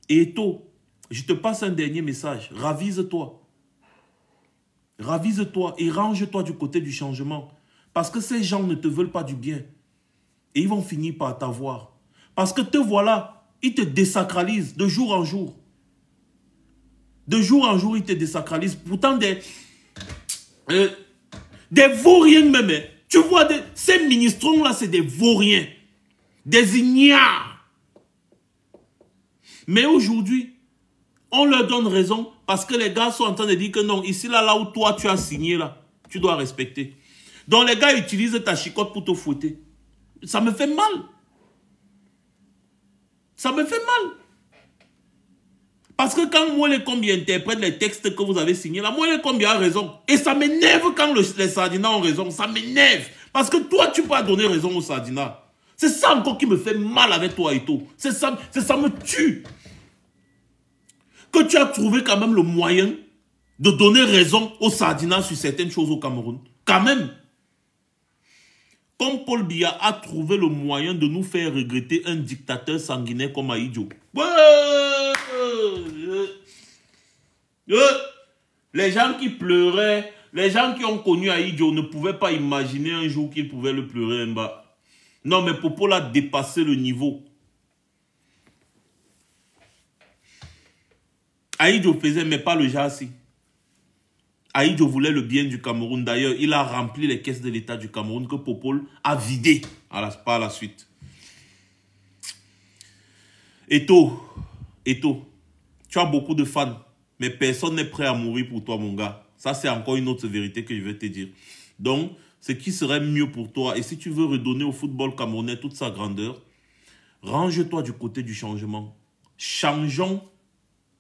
Et Eto'o, je te passe un dernier message. Ravise-toi. Ravise-toi et range-toi du côté du changement. Parce que ces gens ne te veulent pas du bien. Et ils vont finir par t'avoir. Parce que te voilà, ils te désacralisent de jour en jour. De jour en jour, ils te désacralisent. Pourtant, des vauriens même. Hein. Tu vois, ces ministrons-là, c'est des vauriens. Des ignares. Mais aujourd'hui, on leur donne raison parce que les gars sont en train de dire que non, ici, là où toi, tu as signé, là, tu dois respecter. Donc, les gars utilisent ta chicotte pour te fouetter. Ça me fait mal. Ça me fait mal. Parce que quand Moelle Kombi interprète les textes que vous avez signés, là, Moelle Kombi a raison. Et ça m'énerve quand les Sardinas ont raison. Ça m'énerve. Parce que toi, tu peux pas donner raison aux Sardinas. C'est ça encore qui me fait mal avec toi et tout. C'est ça me tue. Que tu as trouvé quand même le moyen de donner raison aux Sardinas sur certaines choses au Cameroun. Quand même. Comme Paul Biya a trouvé le moyen de nous faire regretter un dictateur sanguinaire comme Ahidjo. Les gens qui pleuraient, les gens qui ont connu Ahidjo ne pouvaient pas imaginer un jour qu'ils pouvaient le pleurer en bas. Non, mais Popo a dépassé le niveau. Ahidjo faisait, mais pas le Jassi. Ahidjo voulait le bien du Cameroun. D'ailleurs, il a rempli les caisses de l'État du Cameroun que Popol a vidé par la suite. Eto'o, tu as beaucoup de fans, mais personne n'est prêt à mourir pour toi, mon gars. Ça, c'est encore une autre vérité que je vais te dire. Donc, ce qui serait mieux pour toi, et si tu veux redonner au football camerounais toute sa grandeur, range-toi du côté du changement. Changeons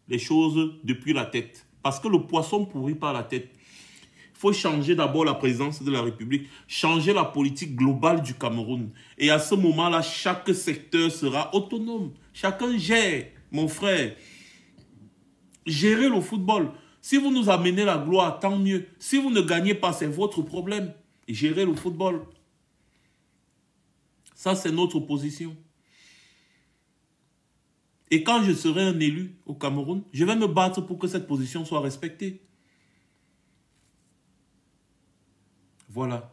les choses depuis la tête. Parce que le poisson pourrit par la tête. Il faut changer d'abord la présidence de la République, changer la politique globale du Cameroun. Et à ce moment-là, chaque secteur sera autonome. Chacun gère, mon frère. Gérez le football. Si vous nous amenez la gloire, tant mieux. Si vous ne gagnez pas, c'est votre problème. Gérez le football. Ça, c'est notre position. Et quand je serai un élu au Cameroun, je vais me battre pour que cette position soit respectée. Voilà.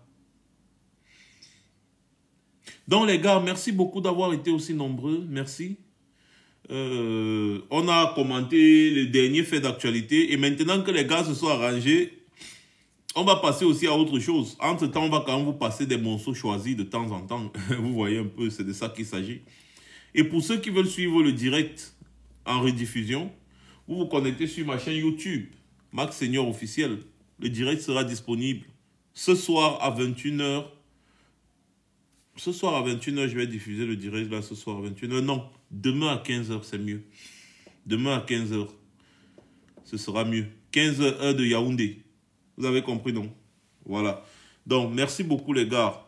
Donc les gars, merci beaucoup d'avoir été aussi nombreux. Merci. On a commenté les derniers faits d'actualité. Et maintenant que les gars se sont arrangés, on va passer aussi à autre chose. Entre-temps, on va quand même vous passer des morceaux choisis de temps en temps. Vous voyez un peu, c'est de ça qu'il s'agit. Et pour ceux qui veulent suivre le direct en rediffusion, vous vous connectez sur ma chaîne YouTube, Max Senior officiel. Le direct sera disponible ce soir à 21h. Ce soir à 21h, je vais diffuser le direct là, ce soir à 21h. Non, demain à 15h, c'est mieux. Demain à 15h. ce sera mieux. 15 heures de Yaoundé. Vous avez compris, non? Voilà. Donc, merci beaucoup les gars.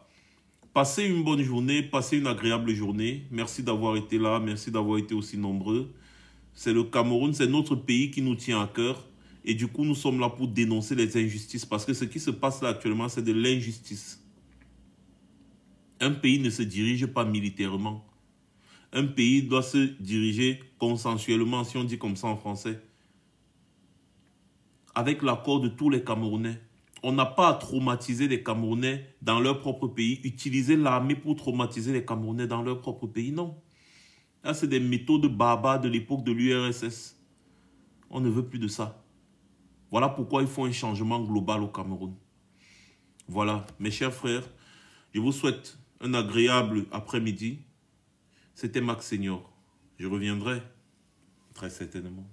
Passez une bonne journée, passez une agréable journée. Merci d'avoir été là, merci d'avoir été aussi nombreux. C'est le Cameroun, c'est notre pays qui nous tient à cœur. Et du coup, nous sommes là pour dénoncer les injustices. Parce que ce qui se passe là actuellement, c'est de l'injustice. Un pays ne se dirige pas militairement. Un pays doit se diriger consensuellement, si on dit comme ça en français. Avec l'accord de tous les Camerounais. On n'a pas à traumatiser les Camerounais dans leur propre pays. Utiliser l'armée pour traumatiser les Camerounais dans leur propre pays, non. Là, c'est des méthodes barbares de l'époque de l'URSS. On ne veut plus de ça. Voilà pourquoi il faut un changement global au Cameroun. Voilà, mes chers frères, je vous souhaite un agréable après-midi. C'était Max Senior. Je reviendrai très certainement.